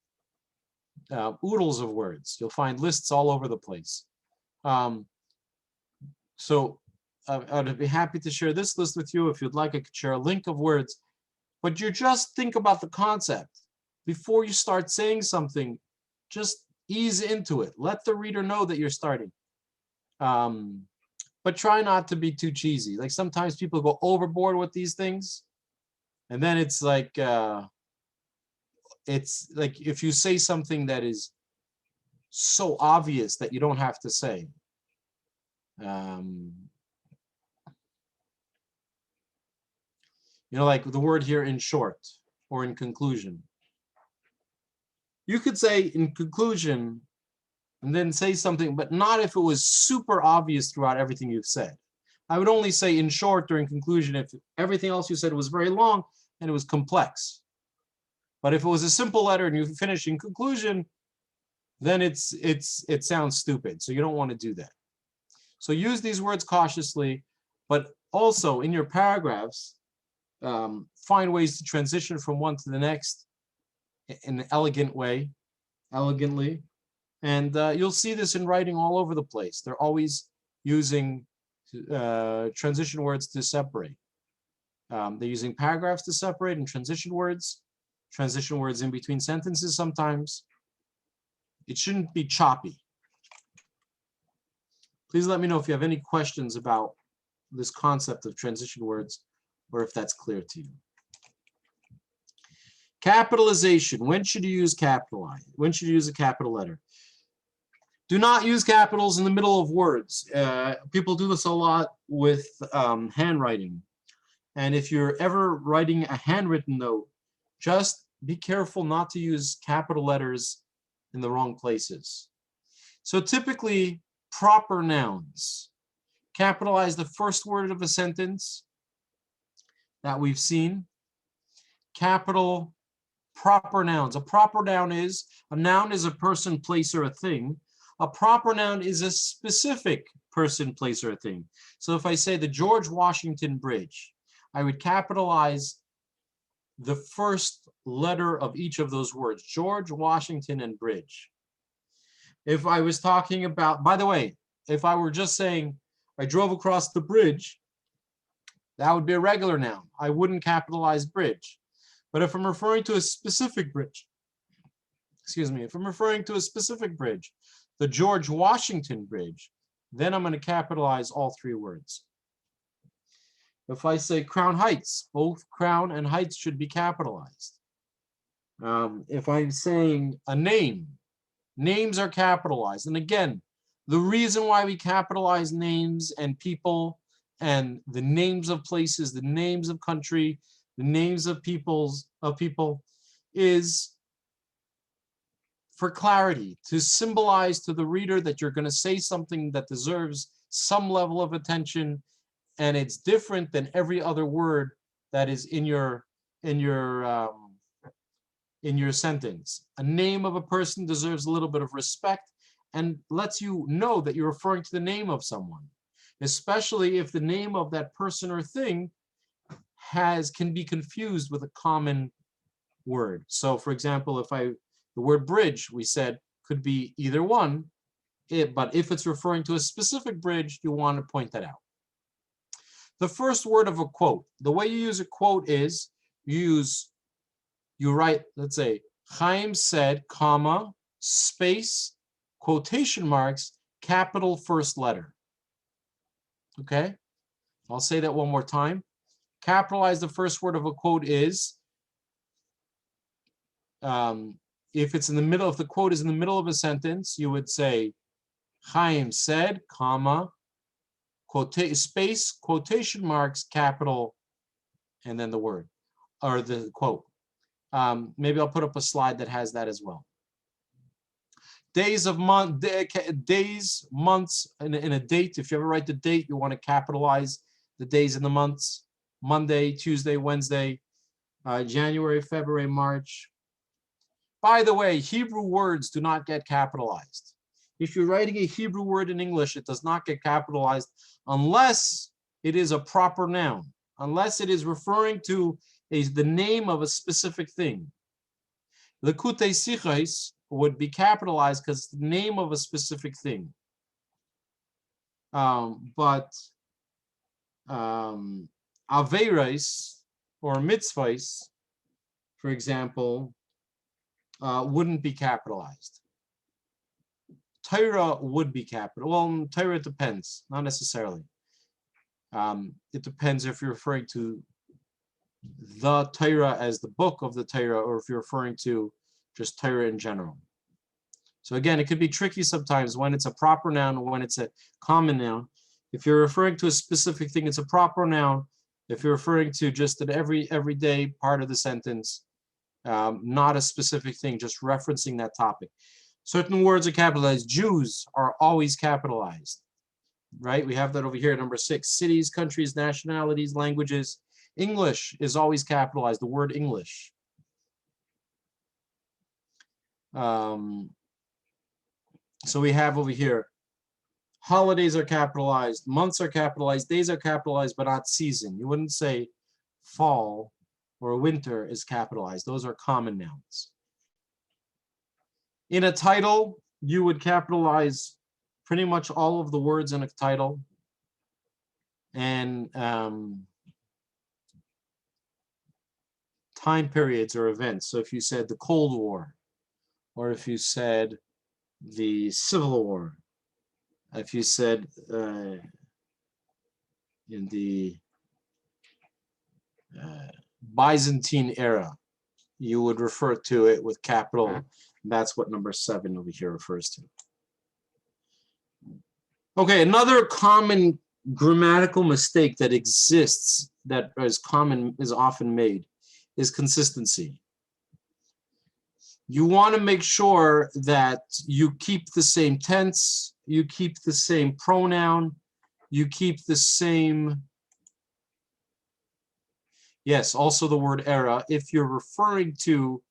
oodles of words. You'll find lists all over the place. So I'd be happy to share this list with you. If you'd like, I could share a link of words. But you just think about the concept. Before you start saying something, just ease into it. Let the reader know that you're starting. But try not to be too cheesy. Like sometimes people go overboard with these things. And then it's like if you say something that is so obvious that you don't have to say. Like the word here in short or in conclusion. You could say in conclusion and then say something, but not if it was super obvious throughout everything you've said. I would only say in short or in conclusion if everything else you said was very long and it was complex. But if it was a simple letter and you finish in conclusion, then it sounds stupid. So you don't want to do that. So use these words cautiously, but also in your paragraphs, find ways to transition from one to the next in an elegant way, elegantly. And you'll see this in writing all over the place. They're always using transition words to separate. They're using paragraphs to separate and transition words in between sentences sometimes. It shouldn't be choppy. Please let me know if you have any questions about this concept of transition words or if that's clear to you. Capitalization. When should you use capitalize? When should you use a capital letter? Do not use capitals in the middle of words. People do this a lot with handwriting. And if you're ever writing a handwritten note, just be careful not to use capital letters in the wrong places. So typically, proper nouns. Capitalize the first word of a sentence that we've seen. Capital proper nouns. A proper noun is a person, place, or a thing. A proper noun is a specific person, place, or a thing. So if I say the George Washington Bridge, I would capitalize the first letter of each of those words, George, Washington, and Bridge. If I was talking about, by the way, if I were just saying I drove across the bridge, that would be a regular noun. I wouldn't capitalize bridge. But if I'm referring to a specific bridge, if I'm referring to a specific bridge, the George Washington Bridge, then I'm going to capitalize all three words. If I say Crown Heights, both Crown and Heights should be capitalized. If I'm saying a name, names are capitalized. And again, the reason why we capitalize names and people and the names of places, the names of country, the names of people is for clarity, to symbolize to the reader that you're going to say something that deserves some level of attention, and it's different than every other word that is in your in your sentence. A name of a person deserves a little bit of respect and lets you know that you're referring to the name of someone, especially if the name of that person or thing can be confused with a common word. So for example, the word bridge, we said, could be either one, but if it's referring to a specific bridge, you want to point that out. The first word of a quote, the way you use a quote is you write, let's say, Chaim said, comma, space, quotation marks, capital first letter. Okay, I'll say that one more time. Capitalize the first word of a quote is, if it's in the middle, if the quote is in the middle of a sentence, you would say, Chaim said, comma, space, quotation marks, capital, and then the word, or the quote. Maybe I'll put up a slide that has that as well. Days, months, in a date. If you ever write the date, you want to capitalize the days and the months. Monday, Tuesday, Wednesday, January, February, March. By the way, Hebrew words do not get capitalized. If you're writing a Hebrew word in English, it does not get capitalized unless it is a proper noun, unless it is referring to the name of a specific thing. Lekutei Sichos would be capitalized because it's the name of a specific thing. But Averos or mitzvahs, for example, wouldn't be capitalized. Torah would be capital. Well, Torah depends, not necessarily. It depends if you're referring to the Torah as the book of the Torah, or if you're referring to just Torah in general. So again, it could be tricky sometimes when it's a proper noun or when it's a common noun. If you're referring to a specific thing, it's a proper noun. If you're referring to just an everyday part of the sentence, not a specific thing, just referencing that topic. Certain words are capitalized. Jews are always capitalized, right? We have that over here, number 6. Cities, countries, nationalities, languages. English is always capitalized, the word English. So we have over here, holidays are capitalized, months are capitalized, days are capitalized, but not season. You wouldn't say fall or winter is capitalized. Those are common nouns. In a title, you would capitalize pretty much all of the words in a title. And time periods or events. So if you said the Cold War, or if you said the Civil War, if you said in the Byzantine era, you would refer to it with capital. That's what number 7 over here refers to. Okay, another common grammatical mistake that exists, that is often made, is consistency. You want to make sure that you keep the same tense, you keep the same pronoun, you keep the same, yes, also the word era. If you're referring to,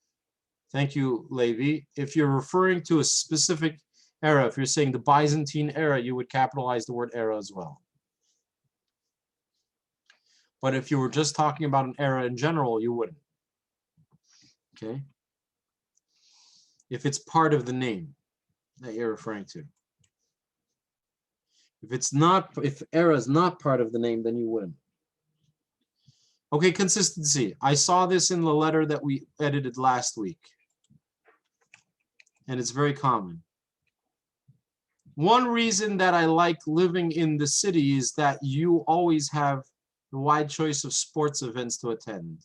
thank you, Levi, if you're referring to a specific era, if you're saying the Byzantine era, you would capitalize the word era as well. But if you were just talking about an era in general, you wouldn't. Okay? If it's part of the name that you're referring to. If era is not part of the name, then you wouldn't. Okay, consistency. I saw this in the letter that we edited last week. And it's very common. One reason that I like living in the city is that you always have a wide choice of sports events to attend.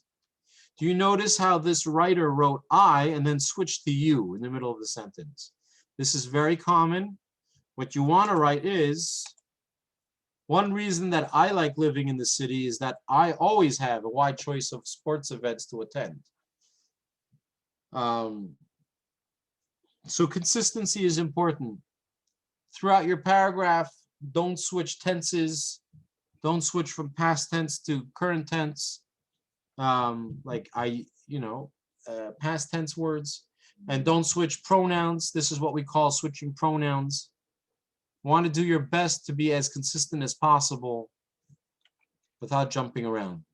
Do you notice how this writer wrote I and then switched to you in the middle of the sentence? This is very common. What you want to write is, one reason that I like living in the city is that I always have a wide choice of sports events to attend. So consistency is important. Throughout your paragraph, don't switch tenses. Don't switch from past tense to current tense. Like past tense words. And don't switch pronouns. This is what we call switching pronouns. Want to do your best to be as consistent as possible without jumping around.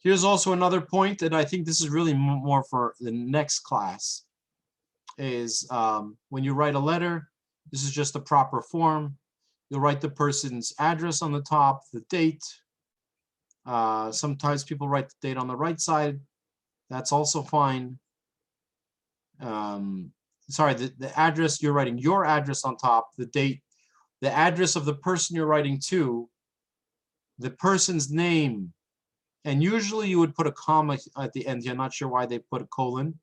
Here's also another point, and I think this is really more for the next class, is when you write a letter, this is just the proper form. You'll write the person's address on the top, the date. Sometimes people write the date on the right side. That's also fine. Sorry, the address, you're writing your address on top, the date, the address of the person you're writing to, the person's name, and usually you would put a comma at the end. I'm not sure why they put a colon.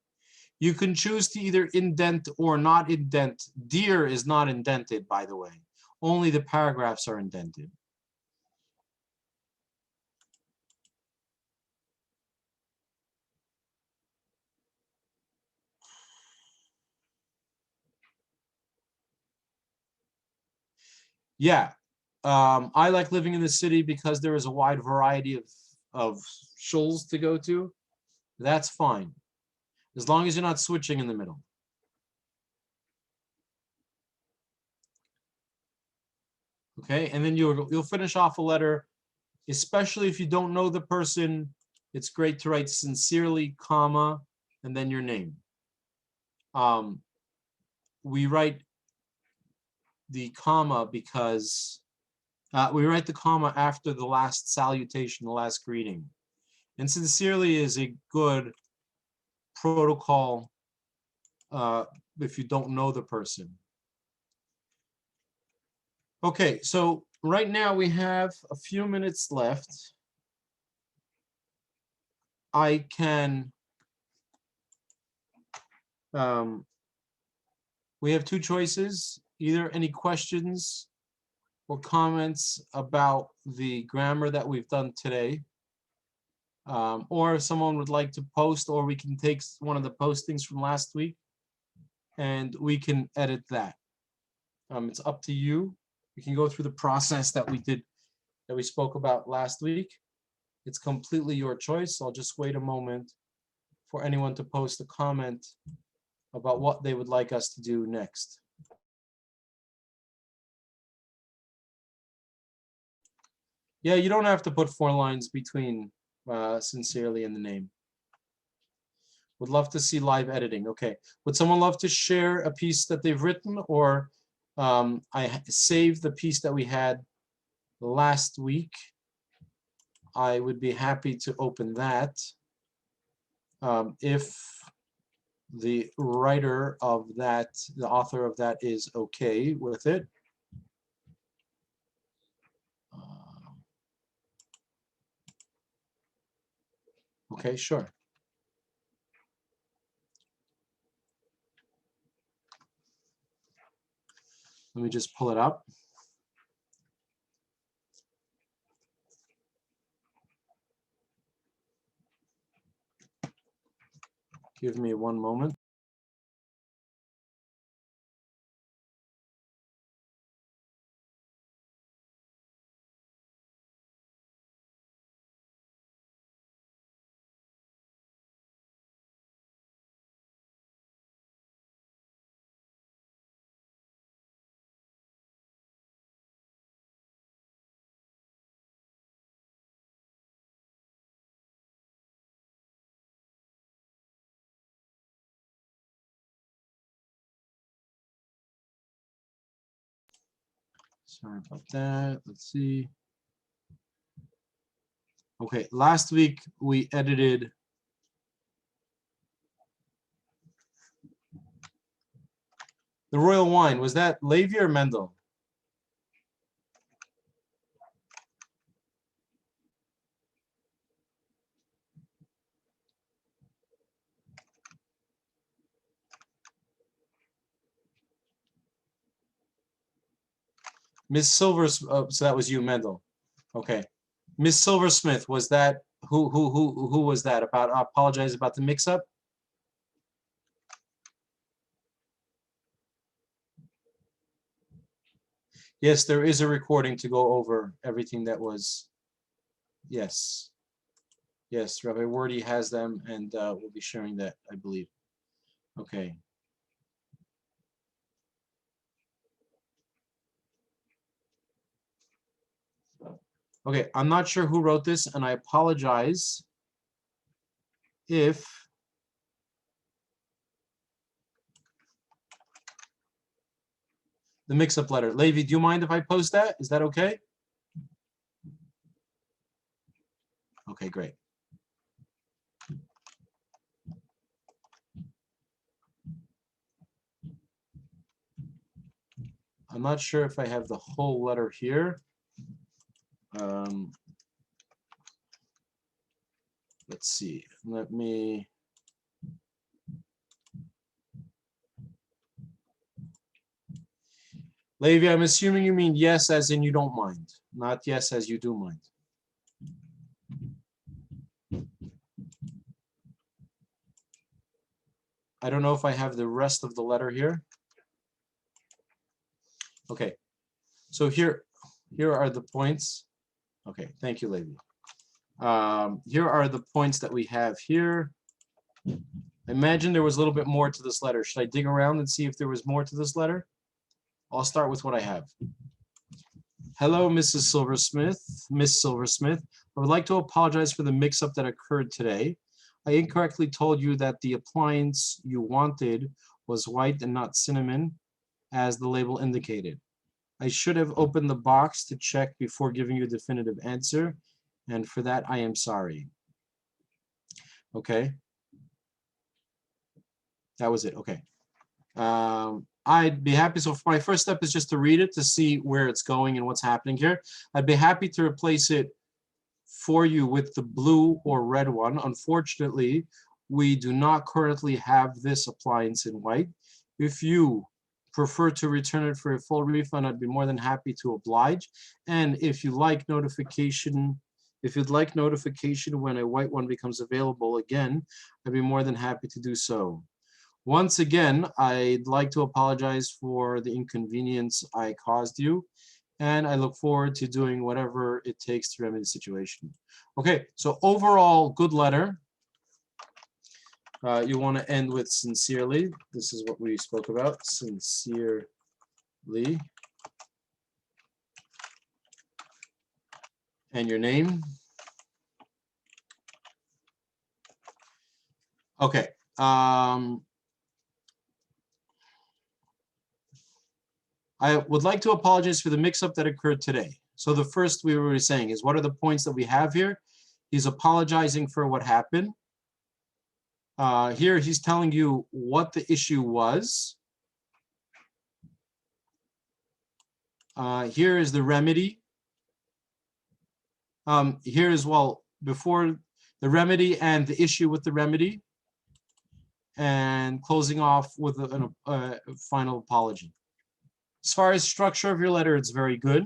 You can choose to either indent or not indent. Dear is not indented, by the way. Only the paragraphs are indented. Yeah, I like living in the city because there is a wide variety of shuls to go to. That's fine, as long as you're not switching in the middle. Okay, and then you'll finish off a letter, especially if you don't know the person. It's great to write sincerely, comma, and then your name. We write the comma because we write the comma after the last salutation, the last greeting. And sincerely is a good protocol if you don't know the person. Okay, so right now we have a few minutes left. I can, we have two choices, either any questions or comments about the grammar that we've done today. Or if someone would like to post, or we can take one of the postings from last week and we can edit that. It's up to you. You can go through the process that we spoke about last week. It's completely your choice. I'll just wait a moment for anyone to post a comment about what they would like us to do next. Yeah, you don't have to put 4 lines between sincerely and the name. Would love to see live editing. Okay. Would someone love to share a piece that they've written, or I saved the piece that we had last week? I would be happy to open that if the writer of that, the author of that, is okay with it. Okay, sure. Let me just pull it up. Give me one moment. Sorry about that. Let's see. Okay, last week we edited the royal wine. Was that Levi or Mendel? Miss Silvers, so that was you, Mendel. Okay. Miss Silversmith, was that who was that about? I apologize about the mix-up. Yes, there is a recording to go over everything that was. Yes. Yes, Rabbi Wordy has them, and we'll be sharing that, I believe. Okay. Okay, I'm not sure who wrote this, and I apologize if the mix-up letter. Levi, do you mind if I post that? Is that okay? Okay, great. I'm not sure if I have the whole letter here. Let's see. Let me. Levi, I'm assuming you mean yes as in you don't mind, not yes as you do mind. I don't know if I have the rest of the letter here. Okay, so here are the points. Okay, thank you, Levi. Here are the points that we have here. I imagine there was a little bit more to this letter. Should I dig around and see if there was more to this letter? I'll start with what I have. Hello, Mrs. Silversmith, Miss Silversmith. I would like to apologize for the mix-up that occurred today. I incorrectly told you that the appliance you wanted was white and not cinnamon, as the label indicated. I should have opened the box to check before giving you a definitive answer, and for that I am sorry. Okay. That was it. Okay. I'd be happy. So my first step is just to read it to see where it's going and what's happening here. I'd be happy to replace it for you with the blue or red one. Unfortunately, we do not currently have this appliance in white. If you prefer to return it for a full refund, I'd be more than happy to oblige. And if you like notification, if you'd like notification when a white one becomes available again, I'd be more than happy to do so. Once again, I'd like to apologize for the inconvenience I caused you, and I look forward to doing whatever it takes to remedy the situation. Okay, so overall, good letter. You want to end with sincerely. This is what we spoke about, sincerely. And your name. Okay. I would like to apologize for the mix-up that occurred today. So the first we were saying is, what are the points that we have here? He's apologizing for what happened. Here he's telling you what the issue was. Here is the remedy. Here as well, before the remedy and the issue with the remedy, and closing off with a final apology. As far as structure of your letter, it's very good.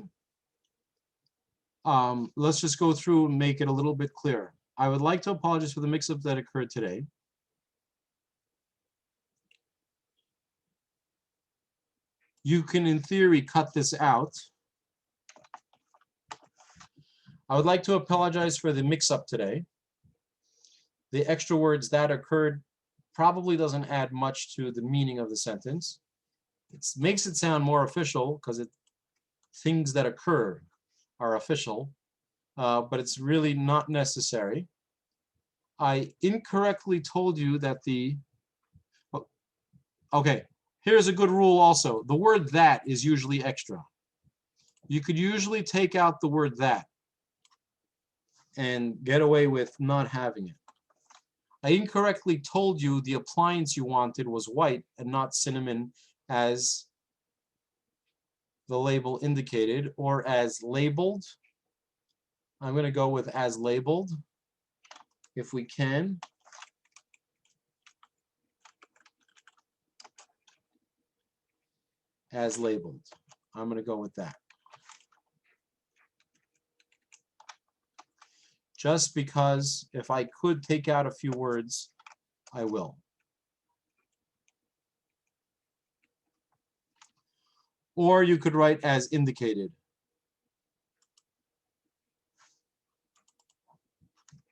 Let's just go through and make it a little bit clearer. I would like to apologize for the mix-up that occurred today. You can, in theory, cut this out. I would like to apologize for the mix-up today. The extra words that occurred probably doesn't add much to the meaning of the sentence. It makes it sound more official because things that occur are official, but it's really not necessary. I incorrectly told you that okay, here's a good rule also. The word that is usually extra. You could usually take out the word that and get away with not having it. I incorrectly told you the appliance you wanted was white and not cinnamon as the label indicated, or as labeled. I'm going to go with as labeled, if we can. As labeled. I'm going to go with that. Just because if I could take out a few words, I will. Or you could write as indicated.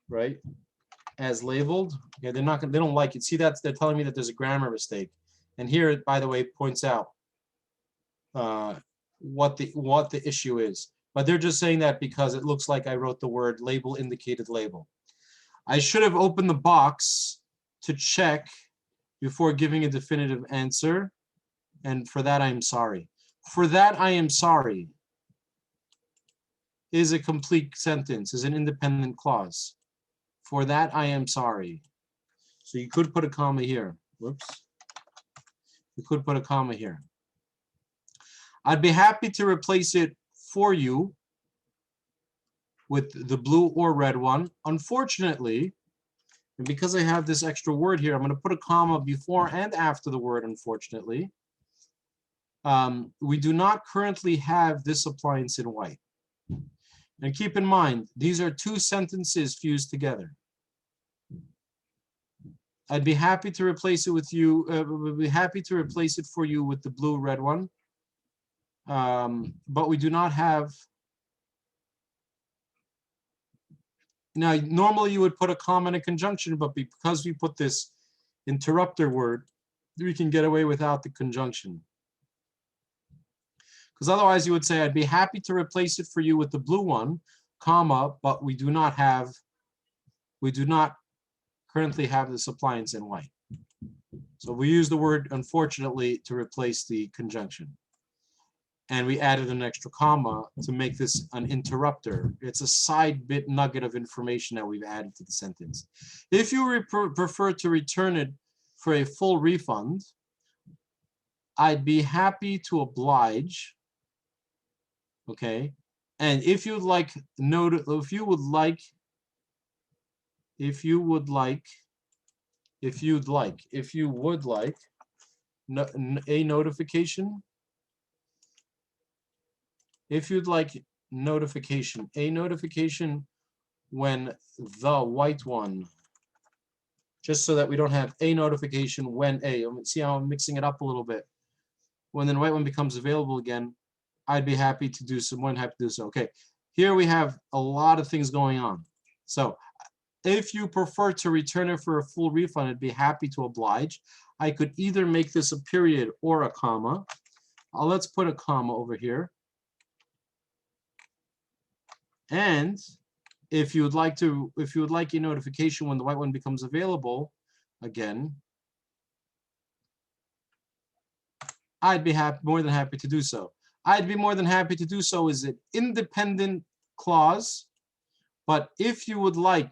Right? as labeled. Okay, they're not gonna, they don't like it. See, they're telling me that there's a grammar mistake. And here it, by the way, points out what the issue is. But they're just saying that because it looks like I wrote the word label indicated label. I should have opened the box to check before giving a definitive answer. And for that, I am sorry. For that, I am sorry is a complete sentence, is an independent clause. For that, I am sorry. So you could put a comma here. Whoops. You could put a comma here. I'd be happy to replace it for you with the blue or red one. Unfortunately, and because I have this extra word here, I'm going to put a comma before and after the word unfortunately. We do not currently have this appliance in white. And keep in mind, these are two sentences fused together. I'd be happy to replace it with you. We'd be happy to replace it for you with the blue red one. But we do not have. Now, normally you would put a comma in a conjunction, but because we put this interrupter word, we can get away without the conjunction. Because otherwise you would say, I'd be happy to replace it for you with the blue one, comma, but we do not currently have this appliance in white. So we use the word unfortunately to replace the conjunction. And we added an extra comma to make this an interrupter. It's a side bit nugget of information that we've added to the sentence. If you prefer to return it for a full refund, I'd be happy to oblige. Okay, and if you'd like, if you would like a notification. If you'd like a notification when the white one, just so that we don't have a notification when a, see how I'm mixing it up a little bit. When the white one becomes available again, I'd be happy to do so, more than happy to do so. Okay, here we have a lot of things going on. So if you prefer to return it for a full refund, I'd be happy to oblige. I could either make this a period or a comma. Let's put a comma over here. And if you would like a notification when the white one becomes available, again, I'd be more than happy to do so. I'd be more than happy to do so is an independent clause, but if you would like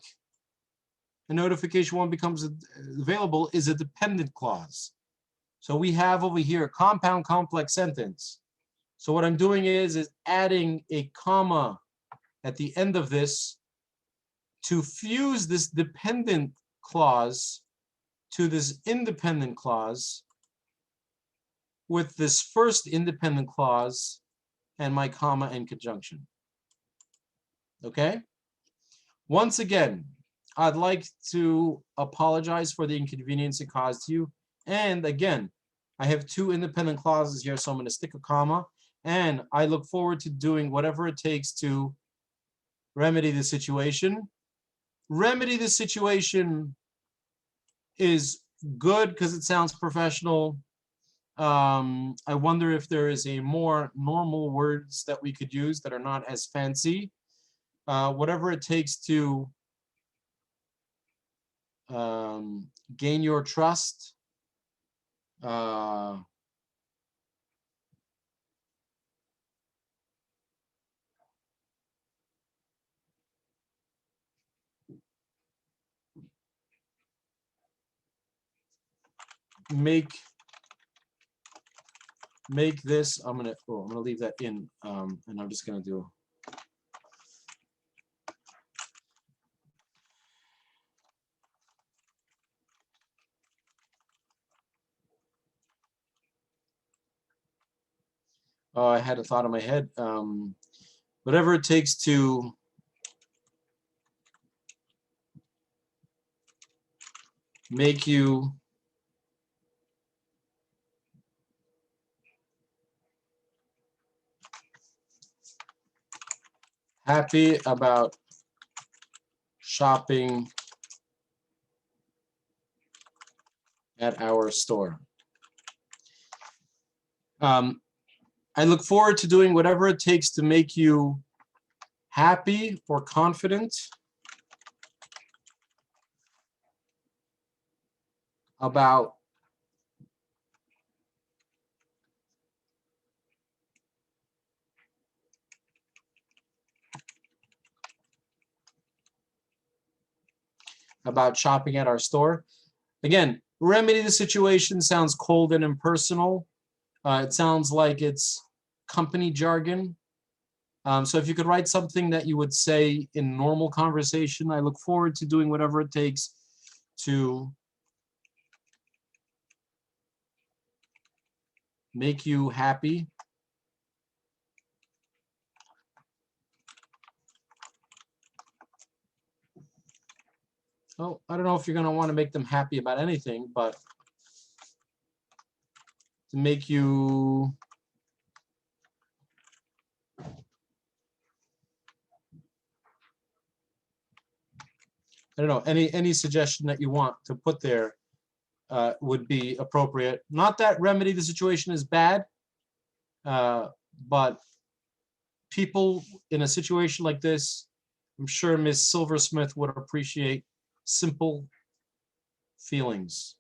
a notification when it becomes available is a dependent clause. So we have over here compound complex sentence. So what I'm doing is adding a comma at the end of this to fuse this dependent clause to this independent clause with this first independent clause and my comma and conjunction. Okay? Once again, I'd like to apologize for the inconvenience it caused you. And again, I have two independent clauses here, so I'm going to stick a comma. And I look forward to doing whatever it takes to remedy the situation. Remedy the situation is good because it sounds professional. I wonder if there is a more normal words that we could use that are not as fancy. Whatever it takes to gain your trust. Make this. I'm gonna leave that in, and I'm just gonna do. Oh, I had a thought in my head. Whatever it takes to make you happy about shopping at our store. I look forward to doing whatever it takes to make you happy or confident about shopping at our store. Again, remedy the situation sounds cold and impersonal. It sounds like it's company jargon. So if you could write something that you would say in normal conversation, I look forward to doing whatever it takes to make you happy. Oh, I don't know if you're going to want to make them happy about anything, but to make you I don't know, any suggestion that you want to put there would be appropriate. Not that remedy the situation is bad, but people in a situation like this, I'm sure Ms. Silversmith would appreciate simple feelings.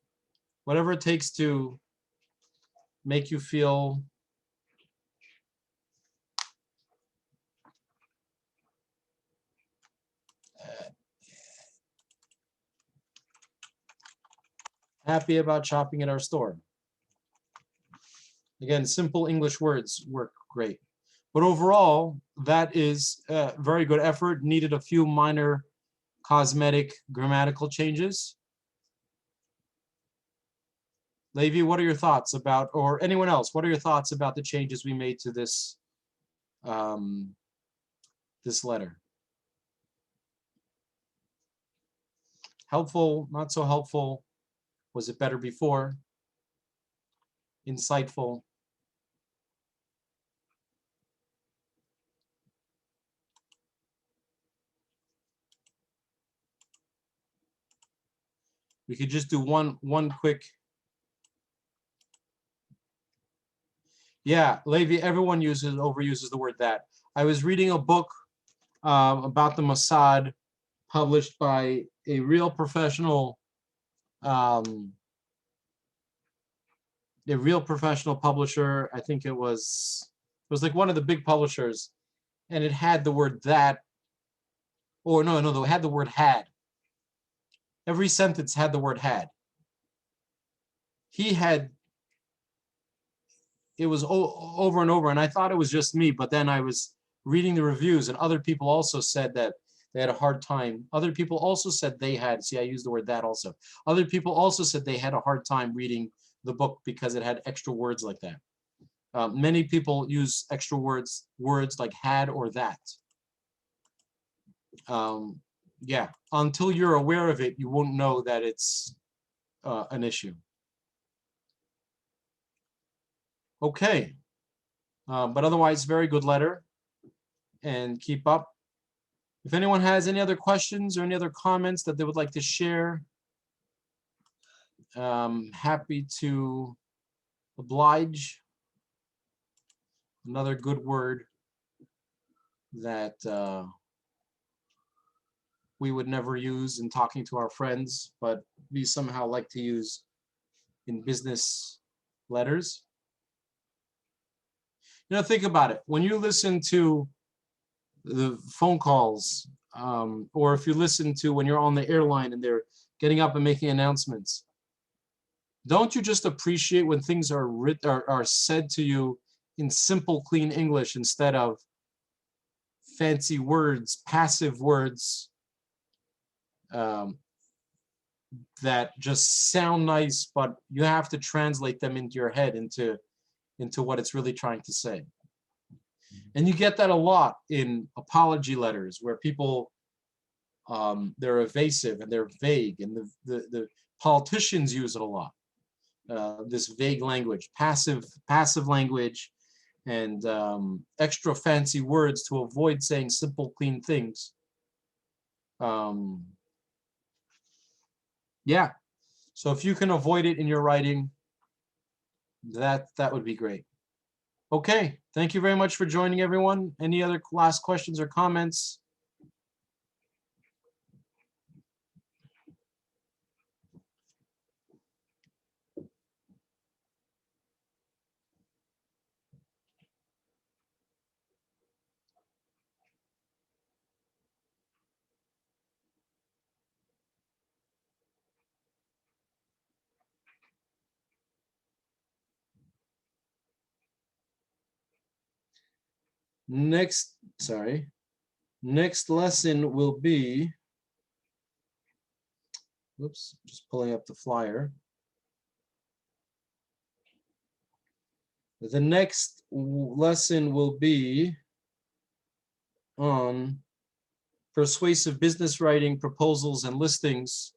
Whatever it takes to make you feel happy about shopping at our store. Again, simple English words work great. But overall, that is a very good effort. Needed a few minor cosmetic grammatical changes. Levi, what are your thoughts about, or anyone else, what are your thoughts about the changes we made to this, this letter? Helpful, not so helpful? Was it better before? Insightful? We could just do one quick. Yeah, Levi, everyone overuses the word that. I was reading a book about the Mossad, published by a real professional publisher. I think it was like one of the big publishers, and it had the word that, or no, it had the word had. Every sentence had the word had. It was over and over, and I thought it was just me, but then I was reading the reviews, and other people also said that they had a hard time. Other people also said they had, see, I used the word that also. Other people also said they had a hard time reading the book because it had extra words like that. Many people use extra words like had or that. Yeah, until you're aware of it, you won't know that it's an issue. Okay, but otherwise, very good letter, and keep up. If anyone has any other questions or any other comments that they would like to share, happy to oblige. Another good word that we would never use in talking to our friends, but we somehow like to use in business letters. You know, think about it. When you listen to the phone calls, or if you listen to when you're on the airline and they're getting up and making announcements, don't you just appreciate when things are said to you in simple, clean English instead of fancy words, passive words that just sound nice, but you have to translate them into your head into what it's really trying to say. And you get that a lot in apology letters where people, they're evasive and they're vague, and the politicians use it a lot. This vague language, passive language, and extra fancy words to avoid saying simple, clean things. Yeah, So if you can avoid it in your writing, that would be great. Okay, thank you very much for joining, everyone. Any other last questions or comments? Next lesson will be, oops, just pulling up the flyer. The next lesson will be on persuasive business writing, proposals, and listings.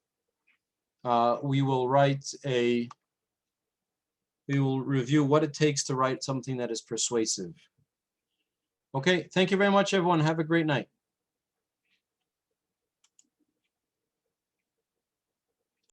We will review what it takes to write something that is persuasive. Okay, thank you very much, everyone. Have a great night.